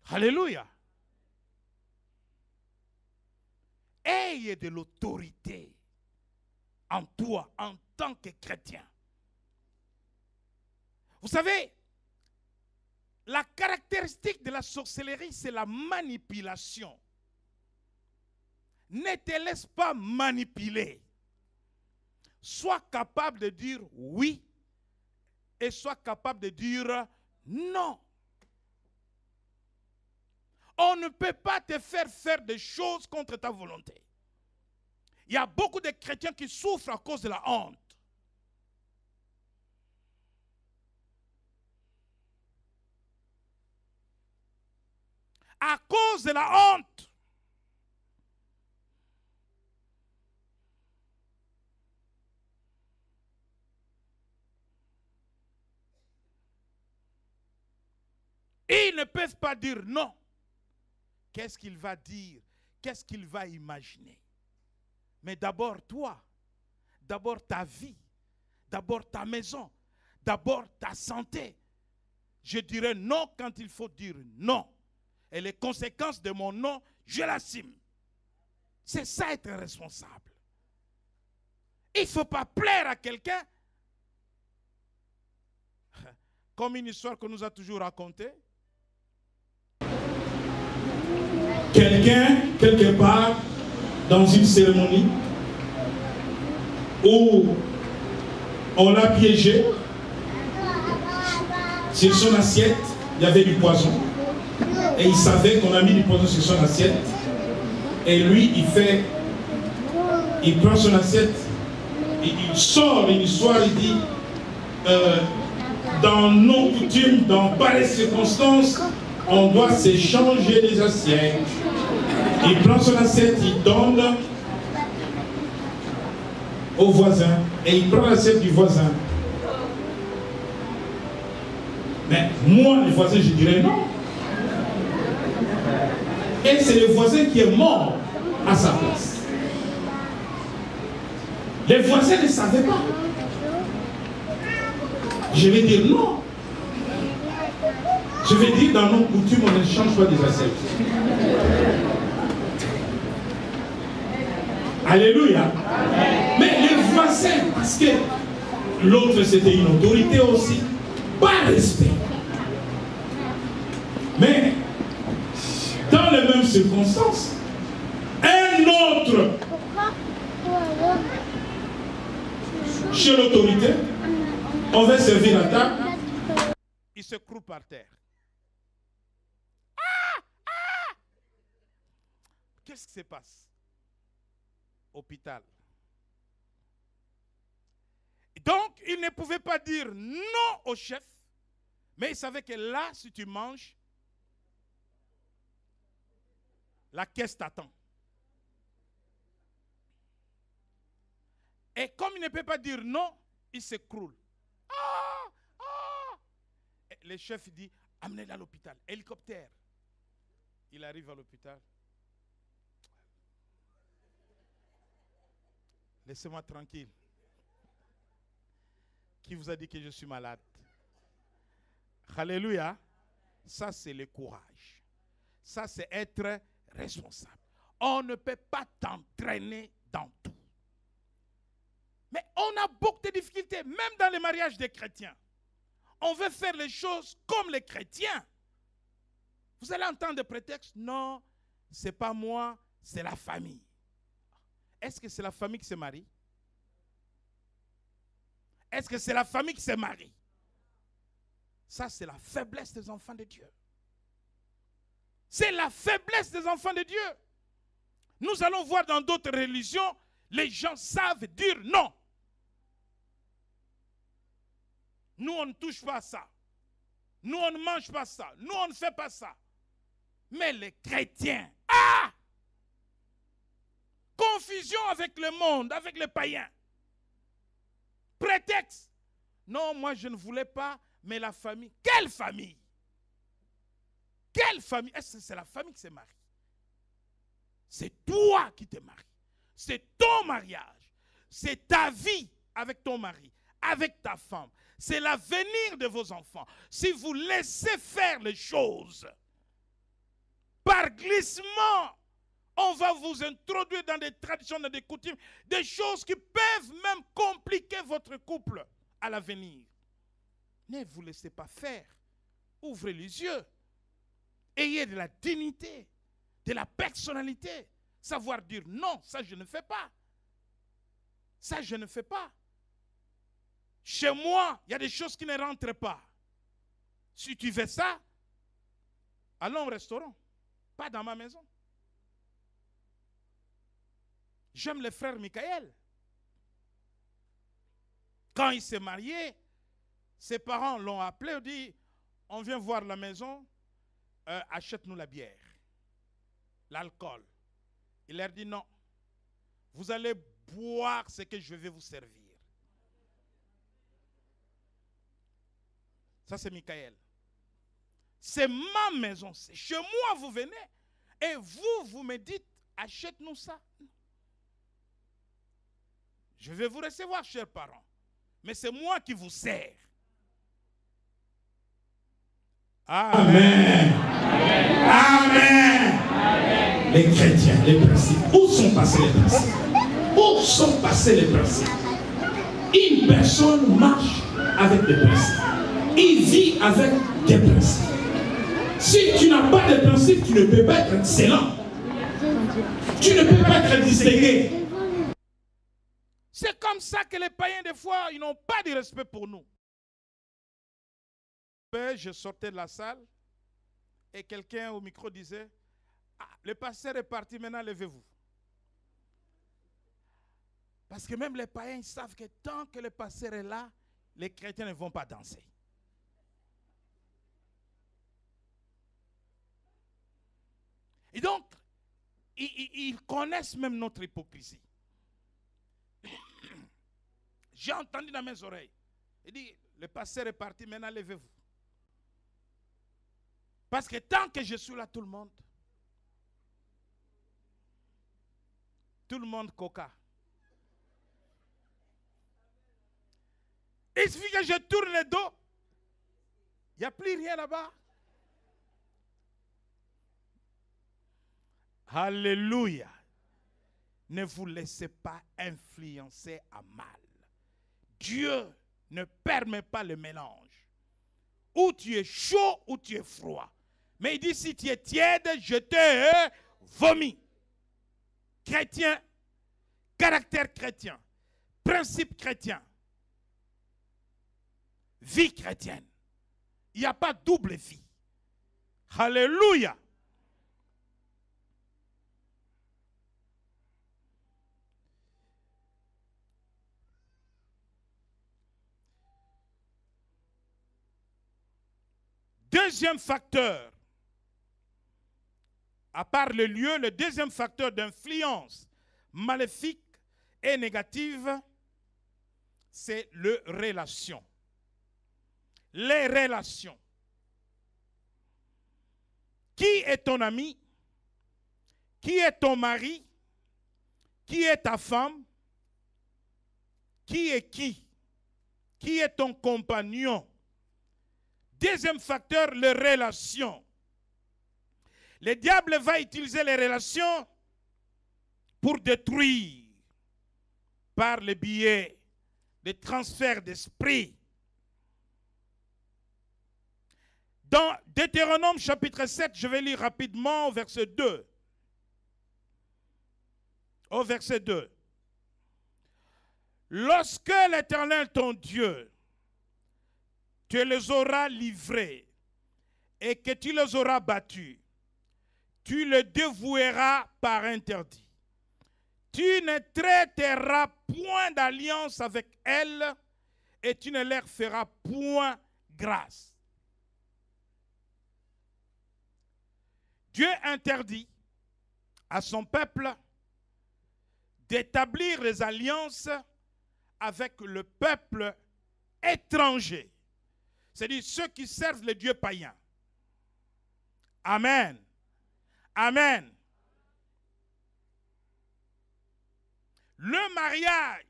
Alléluia. Ayez de l'autorité en toi, en tant que chrétien. Vous savez, la caractéristique de la sorcellerie, c'est la manipulation. Ne te laisse pas manipuler. Sois capable de dire oui et sois capable de dire non. On ne peut pas te faire faire des choses contre ta volonté. Il y a beaucoup de chrétiens qui souffrent à cause de la honte. À cause de la honte. Ils ne peuvent pas dire non. Qu'est-ce qu'il va dire? Qu'est-ce qu'il va imaginer? Mais d'abord toi, d'abord ta vie, d'abord ta maison, d'abord ta santé. Je dirai non quand il faut dire non. Et les conséquences de mon non, je l'assume. C'est ça être responsable. Il ne faut pas plaire à quelqu'un. Comme une histoire que nous a toujours racontée. Quelqu'un, quelque part, dans une cérémonie, où on l'a piégé, sur son assiette, il y avait du poison. Et il savait qu'on a mis du poison sur son assiette. Et lui, il prend son assiette, il sort une histoire, il dit, dans nos coutumes, dans pareilles circonstances, on doit s'échanger les assiettes. Il prend son assiette, il donne au voisin. Et il prend l'assiette du voisin. Mais moi, le voisin, je dirais non. Et c'est le voisin qui est mort à sa place. Les voisins ne savaient pas. Je vais dire non. Je vais dire dans nos coutumes, on ne change pas des assiettes. Alléluia. Amen. Mais les voisins, parce que l'autre c'était une autorité aussi, pas respect. Mais dans les mêmes circonstances, un autre chez l'autorité, on va servir la table. Il se croule par terre. qu'est-ce qui se passe? Hôpital. Donc, il ne pouvait pas dire non au chef, mais il savait que là, si tu manges, la caisse t'attend. Et comme il ne peut pas dire non, il s'écroule. Ah, ah. Et le chef dit, amenez-le à l'hôpital. Hélicoptère. Il arrive à l'hôpital. Laissez-moi tranquille. Qui vous a dit que je suis malade? Alléluia. Ça, c'est le courage. Ça, c'est être responsable. On ne peut pas t'entraîner dans tout. Mais on a beaucoup de difficultés, même dans les mariages des chrétiens. On veut faire les choses comme les chrétiens. Vous allez entendre des prétextes. Non, ce n'est pas moi, c'est la famille. Est-ce que c'est la famille qui se marie? Est-ce que c'est la famille qui se marie? Ça, c'est la faiblesse des enfants de Dieu. C'est la faiblesse des enfants de Dieu. Nous allons voir dans d'autres religions, les gens savent dire non. Nous, on ne touche pas à ça. Nous, on ne mange pas ça. Nous, on ne fait pas ça. Mais les chrétiens, confusion avec le monde, avec les païens. Prétexte. Non, moi, je ne voulais pas, mais la famille. Quelle famille? Quelle famille? Est-ce que c'est la famille qui se marie? C'est toi qui te maries. C'est ton mariage. C'est ta vie avec ton mari, avec ta femme. C'est l'avenir de vos enfants. Si vous laissez faire les choses, par glissement, on va vous introduire dans des traditions, dans des coutumes, des choses qui peuvent même compliquer votre couple à l'avenir. Ne vous laissez pas faire. Ouvrez les yeux. Ayez de la dignité, de la personnalité. Savoir dire non, ça je ne fais pas. Ça je ne fais pas. Chez moi, il y a des choses qui ne rentrent pas. Si tu fais ça, allons au restaurant. Pas dans ma maison. J'aime le frère Michael. Quand il s'est marié, ses parents l'ont appelé, ont dit, on vient voir la maison, achète-nous la bière, l'alcool. Il leur dit non, vous allez boire ce que je vais vous servir. Ça c'est Michael. C'est ma maison, c'est chez moi vous venez et vous me dites, achète-nous ça. Je vais vous recevoir, chers parents, mais c'est moi qui vous sers. Amen. Amen. Amen. Les chrétiens, les principes. Où sont passés les principes? Où sont passés les principes? Une personne marche avec des principes. Il vit avec des principes. Si tu n'as pas de principes, tu ne peux pas être excellent. Tu ne peux pas être distingué. C'est comme ça que les païens, des fois, ils n'ont pas de respect pour nous. Je sortais de la salle et quelqu'un au micro disait, le pasteur est parti, maintenant levez-vous. Parce que même les païens savent que tant que le pasteur est là, les chrétiens ne vont pas danser. Et donc, ils connaissent même notre hypocrisie. J'ai entendu dans mes oreilles. Il dit, le pasteur est parti, maintenant levez-vous. Parce que tant que je suis là, tout le monde coca. Il suffit que je tourne le dos, il n'y a plus rien là-bas. Alléluia. Ne vous laissez pas influencer à mal. Dieu ne permet pas le mélange. Ou tu es chaud ou tu es froid. Mais il dit, si tu es tiède, je te vomis. Chrétien, caractère chrétien, principe chrétien, vie chrétienne. Il n'y a pas double vie. Alléluia. Deuxième facteur, à part le lieu, le deuxième facteur d'influence maléfique et négative, c'est les relations. Les relations. Qui est ton ami? Qui est ton mari? Qui est ta femme? Qui est qui? Qui est ton compagnon? Deuxième facteur, les relations. Le diable va utiliser les relations pour détruire par le biais des transferts d'esprit. Dans Deutéronome chapitre 7, je vais lire rapidement au verset 2. Au verset 2. Lorsque l'Éternel ton Dieu te les auras livrés et que tu les auras battus, tu les dévoueras par interdit. Tu ne traiteras point d'alliance avec elles et tu ne leur feras point grâce. Dieu interdit à son peuple d'établir des alliances avec le peuple étranger. C'est-à-dire ceux qui servent les dieux païens. Amen. Amen. Le mariage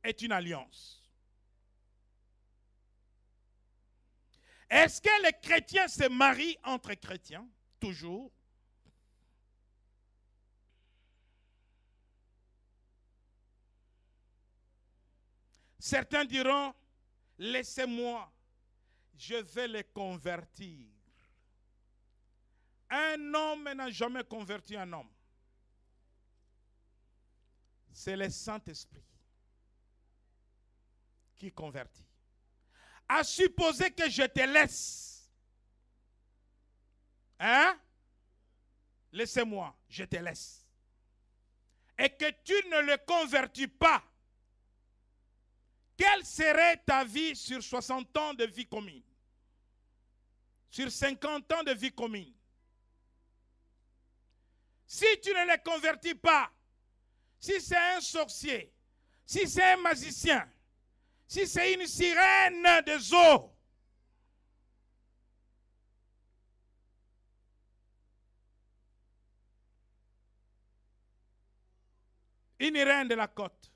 est une alliance. Est-ce que les chrétiens se marient entre chrétiens? Toujours. Certains diront, laissez-moi, je vais les convertir. Un homme n'a jamais converti un homme. C'est le Saint-Esprit qui convertit. À supposer que je te laisse. Hein? Laissez-moi, je te laisse. Et que tu ne le convertis pas. Quelle serait ta vie sur 60 ans de vie commune? Sur 50 ans de vie commune? Si tu ne le convertis pas, si c'est un sorcier, si c'est un magicien, si c'est une sirène des eaux, une reine de la côte,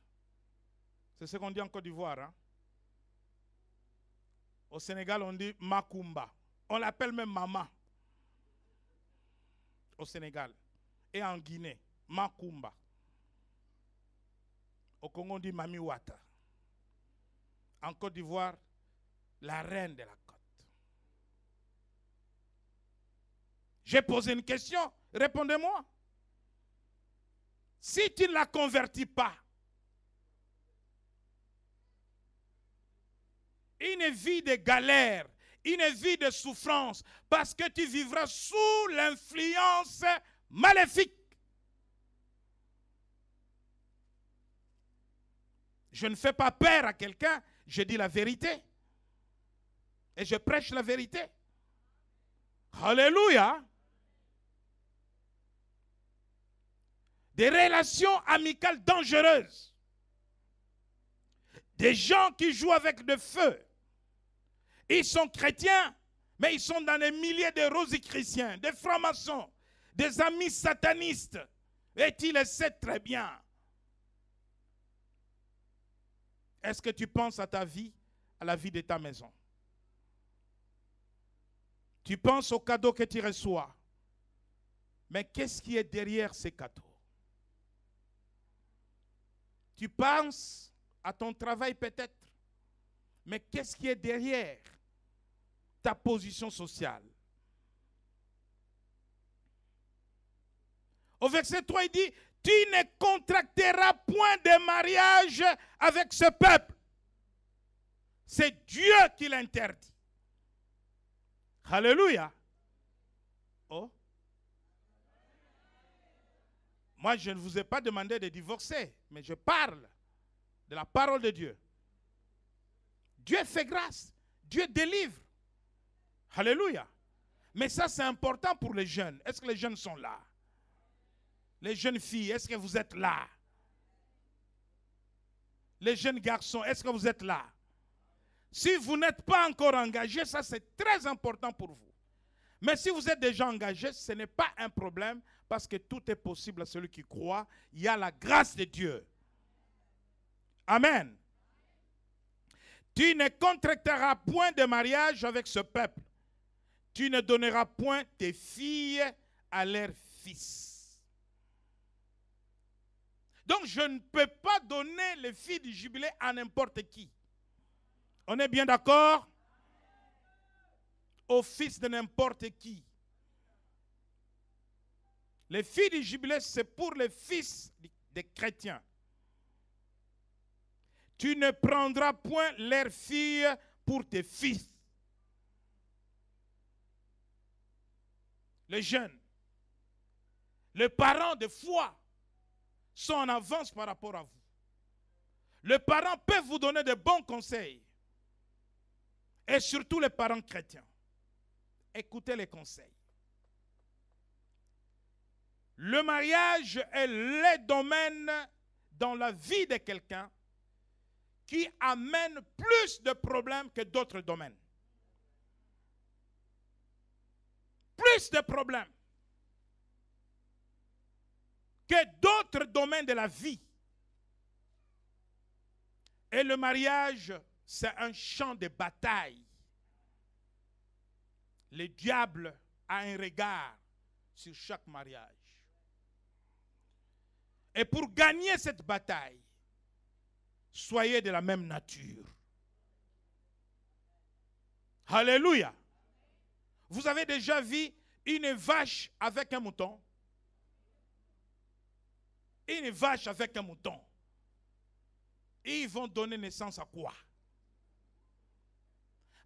c'est ce qu'on dit en Côte d'Ivoire. Hein? Au Sénégal, on dit Makumba. On l'appelle même Maman. Au Sénégal. Et en Guinée, Makumba. Au Congo, on dit Mami Wata. En Côte d'Ivoire, la reine de la côte. J'ai posé une question, répondez-moi. Si tu ne la convertis pas, une vie de galère, une vie de souffrance, parce que tu vivras sous l'influence maléfique. Je ne fais pas peur à quelqu'un, je dis la vérité. Et je prêche la vérité. Alléluia. Des relations amicales dangereuses. Des gens qui jouent avec le feu. Ils sont chrétiens, mais ils sont dans les milliers de rosicruciens, des francs-maçons, des amis satanistes. Et tu le sais très bien. Est-ce que tu penses à ta vie, à la vie de ta maison? Tu penses aux cadeaux que tu reçois. Mais qu'est-ce qui est derrière ces cadeaux? Tu penses à ton travail peut-être. Mais qu'est-ce qui est derrière ta position sociale? Au verset 3, il dit, tu ne contracteras point de mariage avec ce peuple. C'est Dieu qui l'interdit. Alléluia. Oh. Moi, je ne vous ai pas demandé de divorcer, mais je parle de la parole de Dieu. Dieu fait grâce. Dieu délivre. Alléluia. Mais ça, c'est important pour les jeunes. Est-ce que les jeunes sont là? Les jeunes filles, est-ce que vous êtes là? Les jeunes garçons, est-ce que vous êtes là? Si vous n'êtes pas encore engagés, ça c'est très important pour vous. Mais si vous êtes déjà engagés, ce n'est pas un problème parce que tout est possible à celui qui croit. Il y a la grâce de Dieu. Amen. Tu ne contracteras point de mariage avec ce peuple. Tu ne donneras point tes filles à leurs fils. Donc je ne peux pas donner les filles du jubilé à n'importe qui. On est bien d'accord? Au fils de n'importe qui. Les filles du jubilé, c'est pour les fils des chrétiens. Tu ne prendras point leurs filles pour tes fils. Les jeunes, les parents de foi sont en avance par rapport à vous. Les parents peuvent vous donner de bons conseils. Et surtout les parents chrétiens. Écoutez les conseils. Le mariage est le domaine dans la vie de quelqu'un qui amène plus de problèmes que d'autres domaines. Plus de problèmes que d'autres domaines de la vie. Et le mariage, c'est un champ de bataille. Le diable a un regard sur chaque mariage. Et pour gagner cette bataille, soyez de la même nature. Alléluia. Vous avez déjà vu une vache avec un mouton? Une vache avec un mouton. Et ils vont donner naissance à quoi?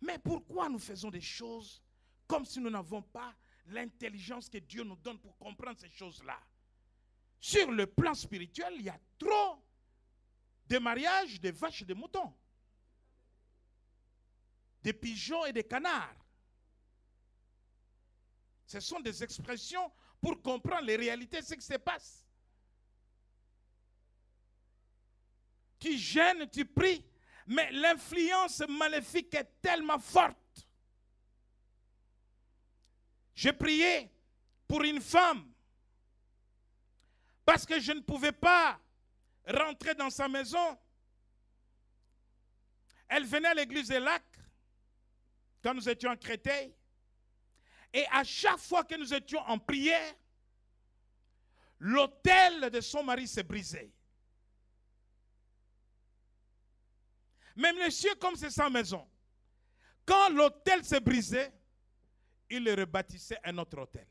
Mais pourquoi nous faisons des choses comme si nous n'avons pas l'intelligence que Dieu nous donne pour comprendre ces choses-là? Sur le plan spirituel, il y a trop de mariages de vaches et de moutons. Des pigeons et des canards. Ce sont des expressions pour comprendre les réalités, ce qui se passe. Tu jeûnes, tu pries, mais l'influence maléfique est tellement forte. J'ai prié pour une femme parce que je ne pouvais pas rentrer dans sa maison. Elle venait à l'église des Lacs quand nous étions à Créteil. Et à chaque fois que nous étions en prière, l'autel de son mari s'est brisé. Mais monsieur, comme c'est sa maison, quand l'autel s'est brisé, il le rebâtissait un autre autel.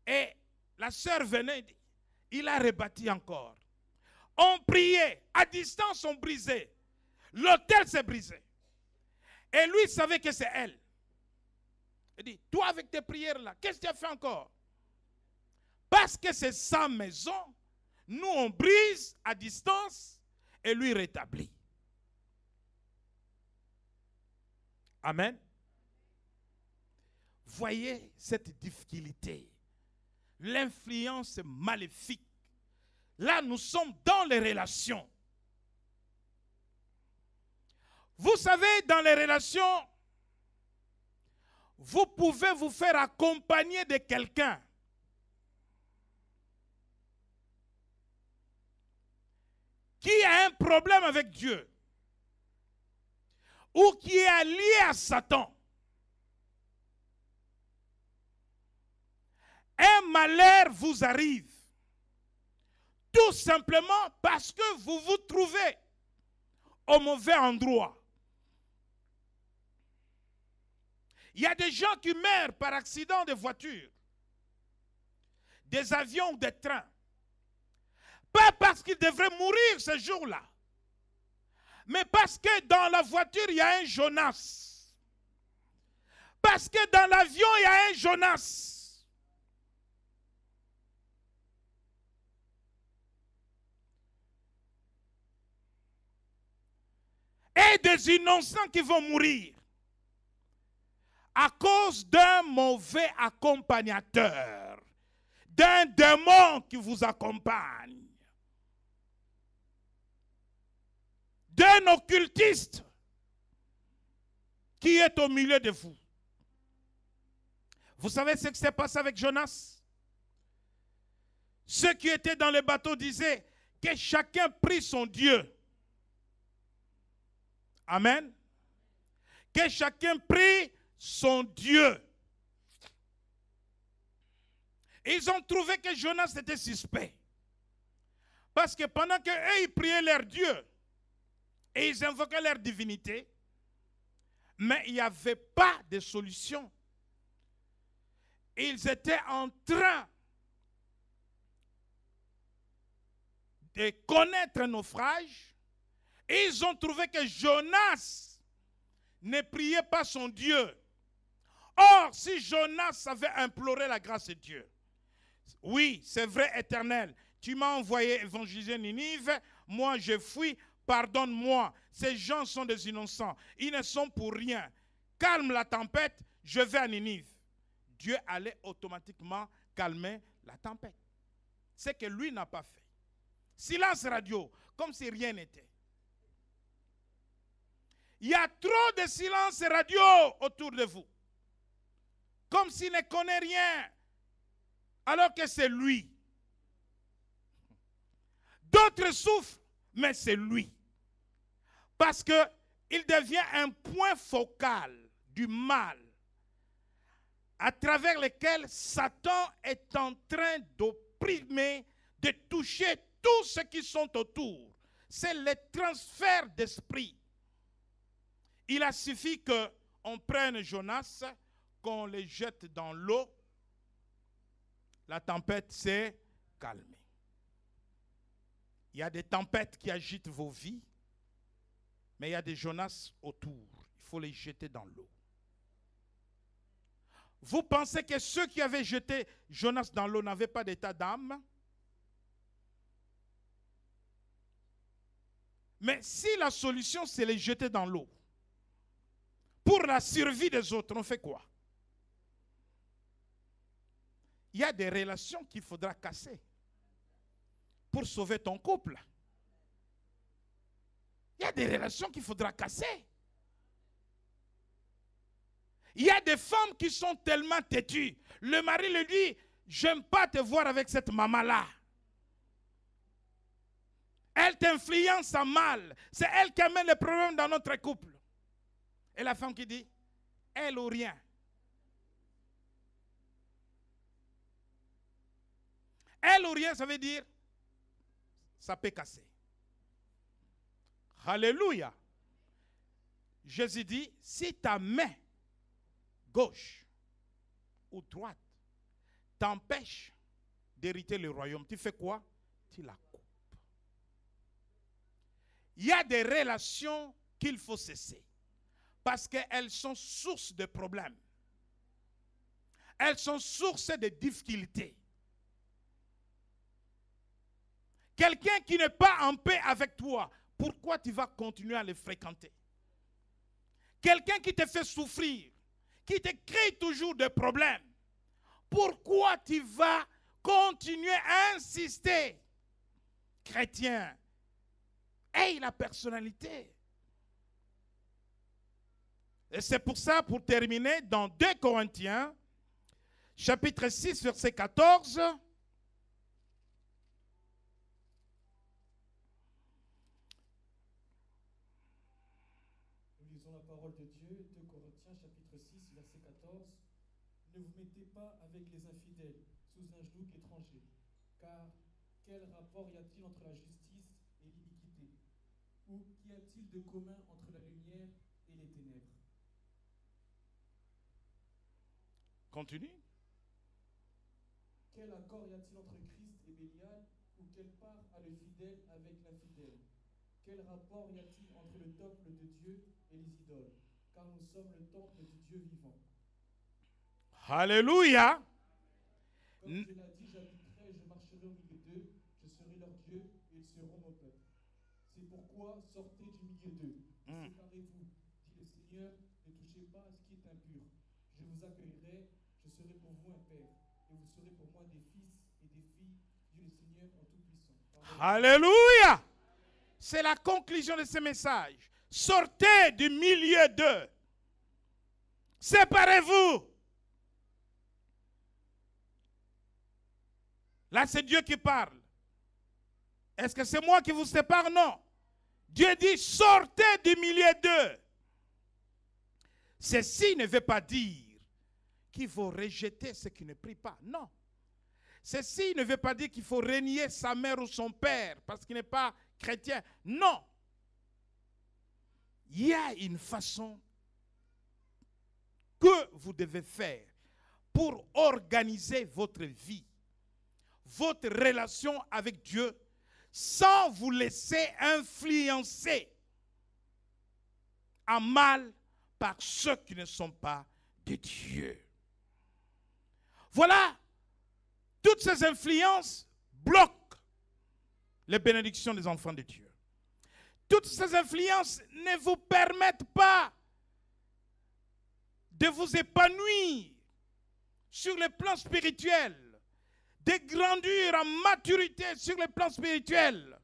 Et la sœur venait, il a rebâti encore. On priait, à distance on brisait. L'autel s'est brisé. Et lui savait que c'est elle. Il dit, toi avec tes prières là, qu'est-ce que tu as fait encore? Parce que c'est sa maison, nous on brise à distance et lui rétablit. Amen. Voyez cette difficulté, l'influence maléfique. Là, nous sommes dans les relations. Vous savez, dans les relations, vous pouvez vous faire accompagner de quelqu'un qui a un problème avec Dieu ou qui est allié à Satan. Un malheur vous arrive tout simplement parce que vous vous trouvez au mauvais endroit. Il y a des gens qui meurent par accident de voiture, des avions ou des trains. Pas parce qu'ils devraient mourir ce jour-là, mais parce que dans la voiture, il y a un Jonas. Parce que dans l'avion, il y a un Jonas. Et des innocents qui vont mourir. à cause d'un mauvais accompagnateur, d'un démon qui vous accompagne, d'un occultiste qui est au milieu de vous. Vous savez ce qui s'est passé avec Jonas? Ceux qui étaient dans le bateau disaient que chacun prie son Dieu. Amen. Que chacun prie son Dieu. Ils ont trouvé que Jonas était suspect. Parce que pendant qu'eux, ils priaient leur Dieu et ils invoquaient leur divinité, mais il n'y avait pas de solution. Ils étaient en train de connaître un naufrage. Et ils ont trouvé que Jonas ne priait pas son Dieu. Or, si Jonas avait imploré la grâce de Dieu, oui, c'est vrai, Éternel, tu m'as envoyé évangéliser Ninive, moi je fuis, pardonne-moi, ces gens sont des innocents, ils ne sont pour rien. Calme la tempête, je vais à Ninive. Dieu allait automatiquement calmer la tempête. C'est que lui n'a pas fait. Silence radio, comme si rien n'était. Il y a trop de silence radio autour de vous. Comme s'il ne connaît rien, alors que c'est lui. D'autres souffrent, mais c'est lui. Parce qu'il devient un point focal du mal à travers lequel Satan est en train d'opprimer, de toucher tous ceux qui sont autour. C'est le transfert d'esprit. Il a suffi qu'on prenne Jonas, qu'on le jette dans l'eau. La tempête s'est calmée. Il y a des tempêtes qui agitent vos vies, mais il y a des Jonas autour. Il faut les jeter dans l'eau. Vous pensez que ceux qui avaient jeté Jonas dans l'eau n'avaient pas d'état d'âme? Mais si la solution, c'est les jeter dans l'eau, pour la survie des autres, on fait quoi? Il y a des relations qu'il faudra casser pour sauver ton couple. Il y a des relations qu'il faudra casser. Il y a des femmes qui sont tellement têtues. Le mari lui dit, j'aime pas te voir avec cette maman-là. Elle t'influence à mal. C'est elle qui amène les problèmes dans notre couple. Et la femme qui dit, elle ou rien. Elle ou rien, ça veut dire, ça peut casser. Alléluia. Jésus dit, si ta main gauche ou droite t'empêche d'hériter le royaume, tu fais quoi? Tu la coupes. Il y a des relations qu'il faut cesser parce qu'elles sont source de problèmes. Elles sont source de difficultés. Quelqu'un qui n'est pas en paix avec toi, pourquoi tu vas continuer à le fréquenter? Quelqu'un qui te fait souffrir, qui te crée toujours des problèmes, pourquoi tu vas continuer à insister? Chrétien, aie la personnalité. Et c'est pour ça, pour terminer, dans 2 Corinthiens, chapitre 6, verset 14, Nous lisons la parole de Dieu, 2 Corinthiens chapitre 6, verset 14. Ne vous mettez pas avec les infidèles sous un joug étranger, car quel rapport y a-t-il entre la justice et l'iniquité? Ou qu'y a-t-il de commun entre la lumière et les ténèbres? continue. Quel accord y a-t-il entre Christ et Bélial? Ou quelle part a le fidèle avec l'infidèle? Quel rapport y a-t-il entre le temple de Dieu et les idoles? Car nous sommes le temple du Dieu vivant. Alléluia. Comme Dieu l'a dit, j'habiterai, je marcherai au milieu d'eux, je serai leur Dieu et ils seront mon peuple. C'est pourquoi sortez du milieu d'eux. Séparez-vous, dit le Seigneur, ne touchez pas à ce qui est impur. Je vous accueillerai, je serai pour vous un père, et vous serez pour moi des fils et des filles, dit le Seigneur en Tout-Puissant. Alléluia! C'est la conclusion de ce message. Sortez du milieu d'eux. Séparez-vous. Là, c'est Dieu qui parle. Est-ce que c'est moi qui vous sépare? Non. Dieu dit, sortez du milieu d'eux. Ceci ne veut pas dire qu'il faut rejeter ceux qui ne prient pas. Non. Ceci ne veut pas dire qu'il faut renier sa mère ou son père parce qu'il n'est pas chrétien. Non. Il y a une façon que vous devez faire pour organiser votre vie, votre relation avec Dieu, sans vous laisser influencer en mal par ceux qui ne sont pas de Dieu. Voilà, toutes ces influences bloquent les bénédictions des enfants de Dieu. Toutes ces influences ne vous permettent pas de vous épanouir sur le plan spirituel, de grandir en maturité sur le plan spirituel,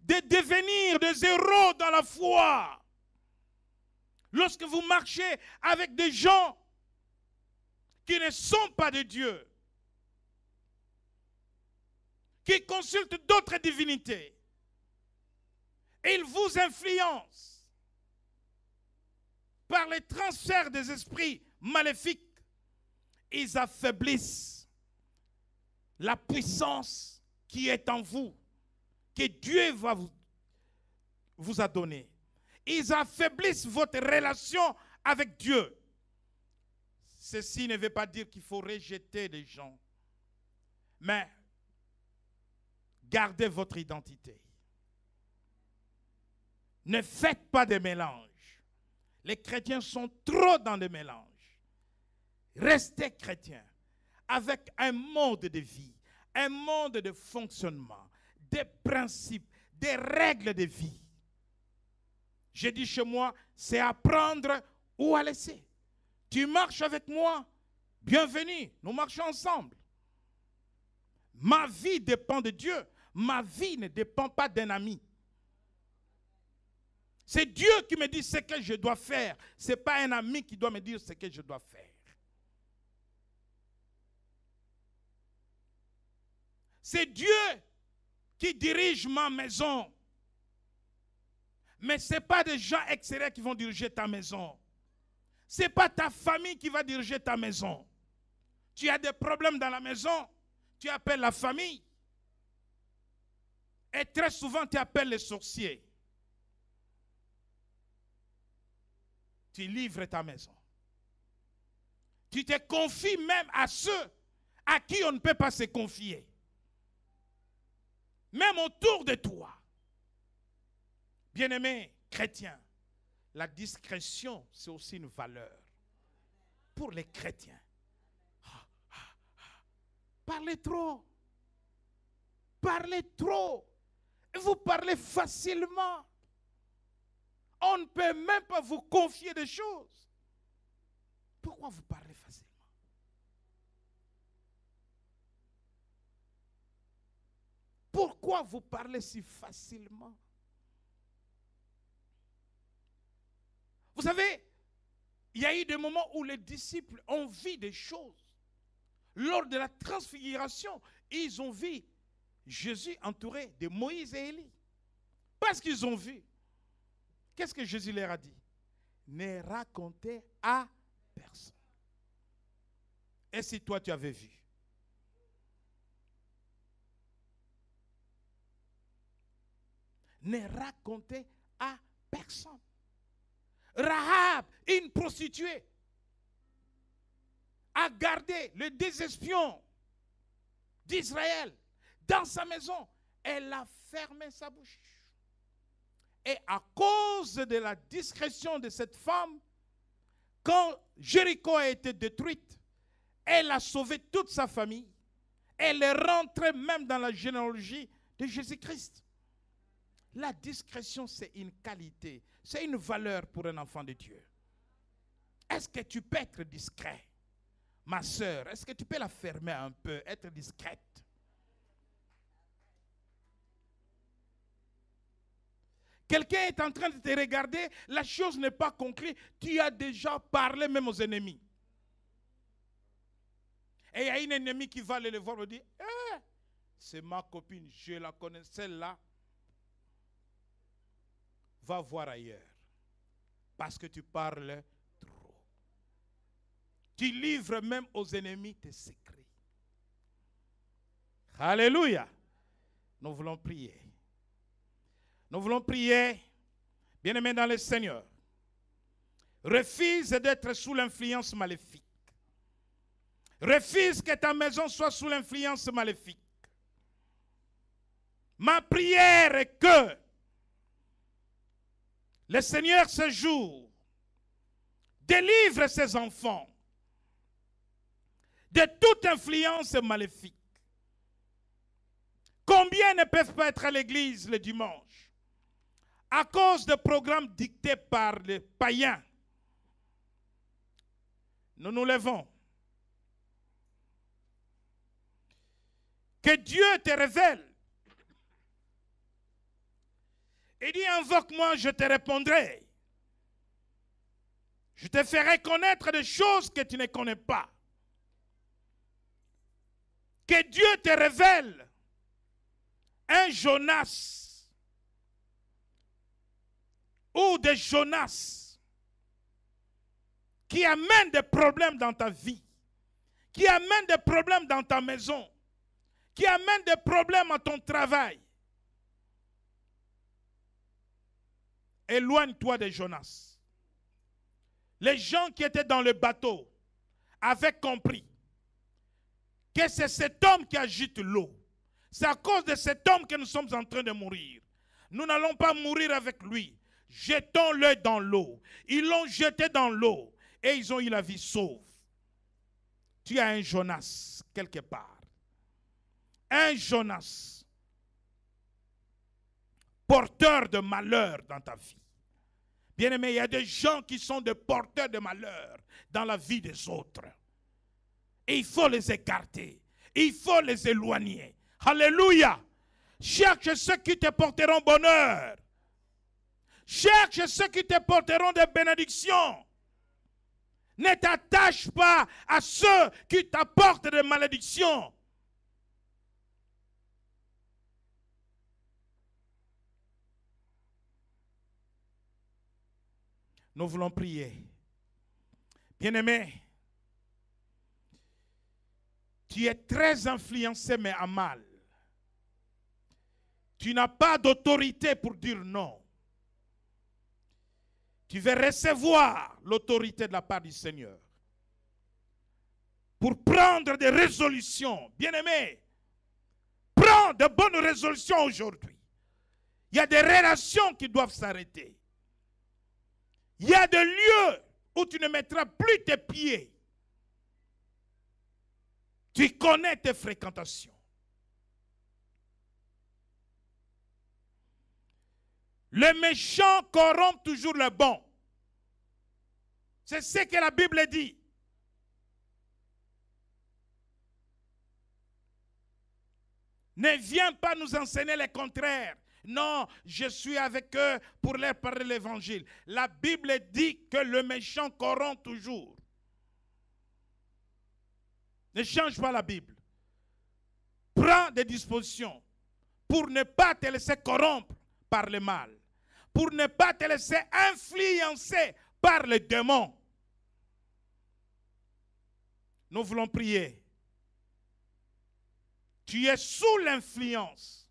de devenir des héros dans la foi. Lorsque vous marchez avec des gens qui ne sont pas de Dieu, qui consultent d'autres divinités, ils vous influencent par les transferts des esprits maléfiques. Ils affaiblissent la puissance qui est en vous, que Dieu va vous a donnée. Ils affaiblissent votre relation avec Dieu. Ceci ne veut pas dire qu'il faut rejeter les gens, mais gardez votre identité. Ne faites pas de mélange. Les chrétiens sont trop dans le mélange. Restez chrétiens avec un mode de vie, un mode de fonctionnement, des principes, des règles de vie. J'ai dit chez moi, c'est à prendre ou à laisser. Tu marches avec moi, bienvenue, nous marchons ensemble. Ma vie dépend de Dieu. Ma vie ne dépend pas d'un ami. C'est Dieu qui me dit ce que je dois faire. Ce n'est pas un ami qui doit me dire ce que je dois faire. C'est Dieu qui dirige ma maison. Mais ce n'est pas des gens extérieurs qui vont diriger ta maison. Ce n'est pas ta famille qui va diriger ta maison. Tu as des problèmes dans la maison, tu appelles la famille. Et très souvent, tu appelles les sorciers. Tu livres ta maison. Tu te confies même à ceux à qui on ne peut pas se confier. Même autour de toi. Bien-aimés chrétiens, la discrétion, c'est aussi une valeur pour les chrétiens. Parlez trop. Parlez trop. Et vous parlez facilement. On ne peut même pas vous confier des choses. Pourquoi vous parlez facilement? Pourquoi vous parlez si facilement? Vous savez, il y a eu des moments où les disciples ont vu des choses. Lors de la transfiguration, ils ont vu Jésus entouré de Moïse et Élie. Parce qu'ils ont vu. Qu'est-ce que Jésus leur a dit? Ne racontez à personne. Et si toi tu avais vu? Ne racontez à personne. Rahab, une prostituée, a gardé les deux espions d'Israël dans sa maison. Elle a fermé sa bouche. Et à cause de la discrétion de cette femme, quand Jéricho a été détruite, elle a sauvé toute sa famille. Elle est rentrée même dans la généalogie de Jésus-Christ. La discrétion, c'est une qualité, c'est une valeur pour un enfant de Dieu. est-ce que tu peux être discret? Ma soeur, est-ce que tu peux la fermer un peu, être discrète? Quelqu'un est en train de te regarder, la chose n'est pas concrète, tu as déjà parlé même aux ennemis. Et il y a une ennemie qui va aller le voir et dire, c'est ma copine, je la connais, celle-là, va voir ailleurs. Parce que tu parles trop. Tu livres même aux ennemis tes secrets. Alléluia. Nous voulons prier. Nous voulons prier, bien-aimés dans le Seigneur. Refuse d'être sous l'influence maléfique. Refuse que ta maison soit sous l'influence maléfique. Ma prière est que le Seigneur ce jour délivre ses enfants de toute influence maléfique. Combien ne peuvent pas être à l'église le dimanche à cause de programmes dictés par les païens? Nous nous levons. Que Dieu te révèle. Il dit, invoque-moi, je te répondrai. Je te ferai connaître des choses que tu ne connais pas. Que Dieu te révèle un Jonas ou des Jonas qui amènent des problèmes dans ta vie, qui amènent des problèmes dans ta maison, qui amènent des problèmes à ton travail. Éloigne-toi des Jonas. Les gens qui étaient dans le bateau avaient compris que c'est cet homme qui agite l'eau. C'est à cause de cet homme que nous sommes en train de mourir. Nous n'allons pas mourir avec lui. Jetons-le dans l'eau. Ils l'ont jeté dans l'eau et ils ont eu la vie sauve. Tu as un Jonas quelque part. Un Jonas porteur de malheur dans ta vie. Bien-aimé, il y a des gens qui sont des porteurs de malheur dans la vie des autres. Et il faut les écarter. Il faut les éloigner. Alléluia. Cherche ceux qui te porteront bonheur. Cherche ceux qui te porteront des bénédictions. Ne t'attache pas à ceux qui t'apportent des malédictions. Nous voulons prier. Bien-aimé, tu es très influencé mais à mal. Tu n'as pas d'autorité pour dire non. Tu veux recevoir l'autorité de la part du Seigneur. Pour prendre des résolutions. Bien-aimé, prends de bonnes résolutions aujourd'hui. Il y a des relations qui doivent s'arrêter. Il y a des lieux où tu ne mettras plus tes pieds. Tu connais tes fréquentations. Le méchant corrompt toujours le bon. C'est ce que la Bible dit. Ne viens pas nous enseigner le contraire. Non, je suis avec eux pour leur parler l'évangile. La Bible dit que le méchant corrompt toujours. Ne change pas la Bible. Prends des dispositions pour ne pas te laisser corrompre par le mal. Pour ne pas te laisser influencer par les démons. Nous voulons prier. Tu es sous l'influence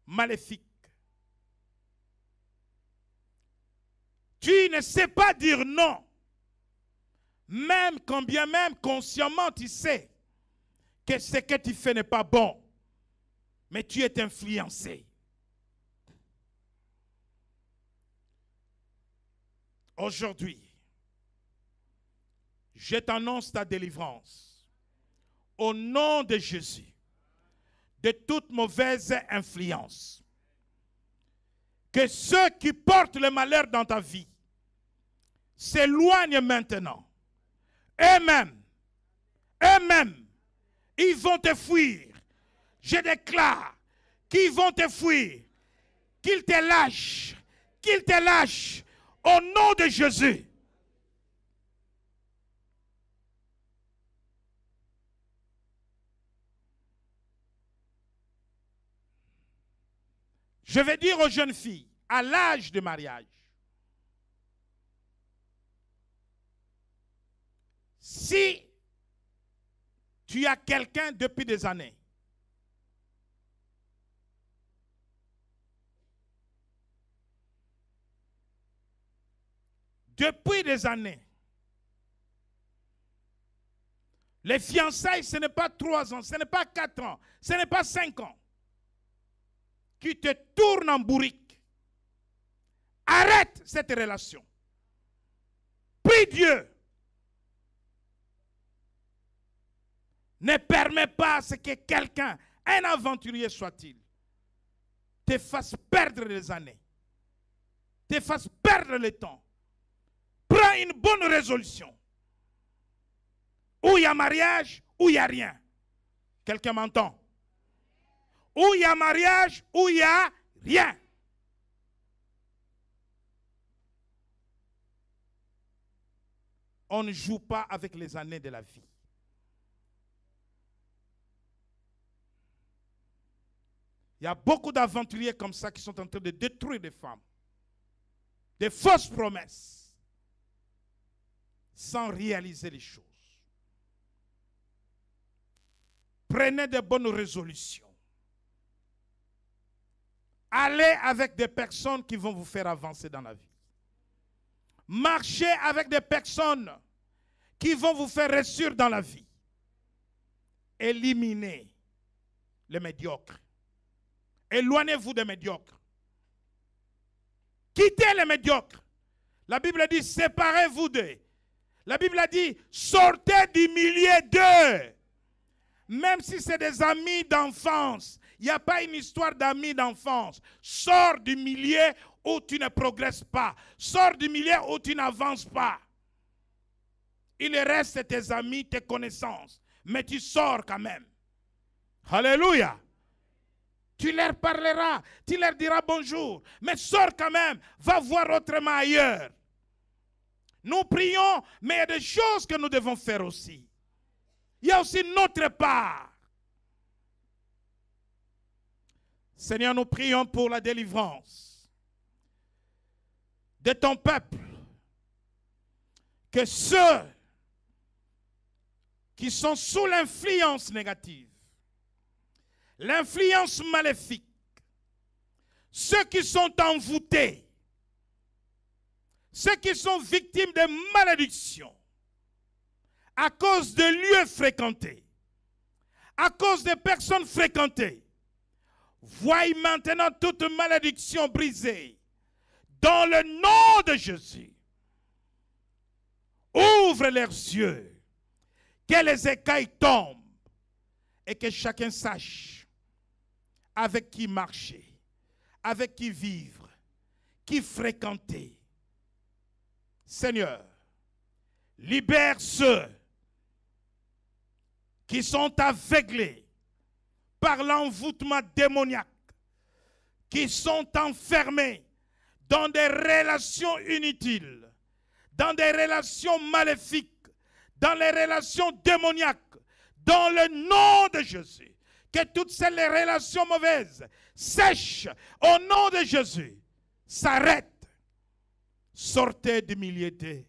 maléfique. Tu ne sais pas dire non. Même quand bien même consciemment tu sais que ce que tu fais n'est pas bon. Mais tu es influencé. Aujourd'hui, je t'annonce ta délivrance. Au nom de Jésus. De toute mauvaise influence. Que ceux qui portent le malheur dans ta vie s'éloignent maintenant, eux-mêmes, ils vont te fuir. Je déclare qu'ils vont te fuir, qu'ils te lâchent, au nom de Jésus. Je vais dire aux jeunes filles, à l'âge de mariage, si tu as quelqu'un depuis des années, les fiançailles, ce n'est pas 3 ans, ce n'est pas 4 ans, ce n'est pas 5 ans, qui te tourne en bourrique. Arrête cette relation. Prie Dieu. Ne permets pas à ce que quelqu'un, un aventurier soit-il, te fasse perdre les années, te fasse perdre le temps. Prends une bonne résolution. Où il y a mariage, où il n'y a rien. Quelqu'un m'entend? Où il y a mariage, où il n'y a rien. On ne joue pas avec les années de la vie. Il y a beaucoup d'aventuriers comme ça qui sont en train de détruire des femmes. Des fausses promesses. Sans réaliser les choses. Prenez de bonnes résolutions. Allez avec des personnes qui vont vous faire avancer dans la vie. Marchez avec des personnes qui vont vous faire réussir dans la vie. Éliminez les médiocres. Éloignez-vous des médiocres. Quittez les médiocres. La Bible dit, séparez-vous d'eux. La Bible a dit, sortez du milieu d'eux. Même si c'est des amis d'enfance, il n'y a pas une histoire d'amis d'enfance. Sors du milieu où tu ne progresses pas. Sors du milieu où tu n'avances pas. Il reste tes amis, tes connaissances. Mais tu sors quand même. Alléluia. Tu leur parleras, tu leur diras bonjour. Mais sors quand même, va voir autrement ailleurs. Nous prions, mais il y a des choses que nous devons faire aussi. Il y a aussi notre part. Seigneur, nous prions pour la délivrance de ton peuple. Que ceux qui sont sous l'influence négative, l'influence maléfique, ceux qui sont envoûtés, ceux qui sont victimes de malédictions, à cause de lieux fréquentés, à cause de personnes fréquentées, voyez maintenant toute malédiction brisée dans le nom de Jésus. Ouvre leurs yeux, que les écailles tombent et que chacun sache avec qui marcher, avec qui vivre, qui fréquenter. Seigneur, libère ceux qui sont aveuglés par l'envoûtement démoniaque, qui sont enfermés dans des relations inutiles, dans des relations maléfiques, dans les relations démoniaques, dans le nom de Jésus. Que toutes ces relations mauvaises sèchent au nom de Jésus, s'arrêtent. Sortez du milieu d'eux,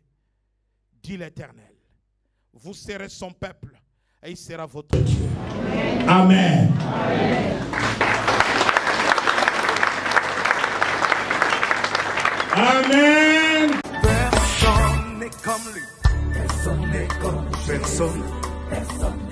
dit l'Éternel. Vous serez son peuple et il sera votre Dieu. Amen. Amen. Personne n'est comme lui. Personne n'est comme lui. Personne.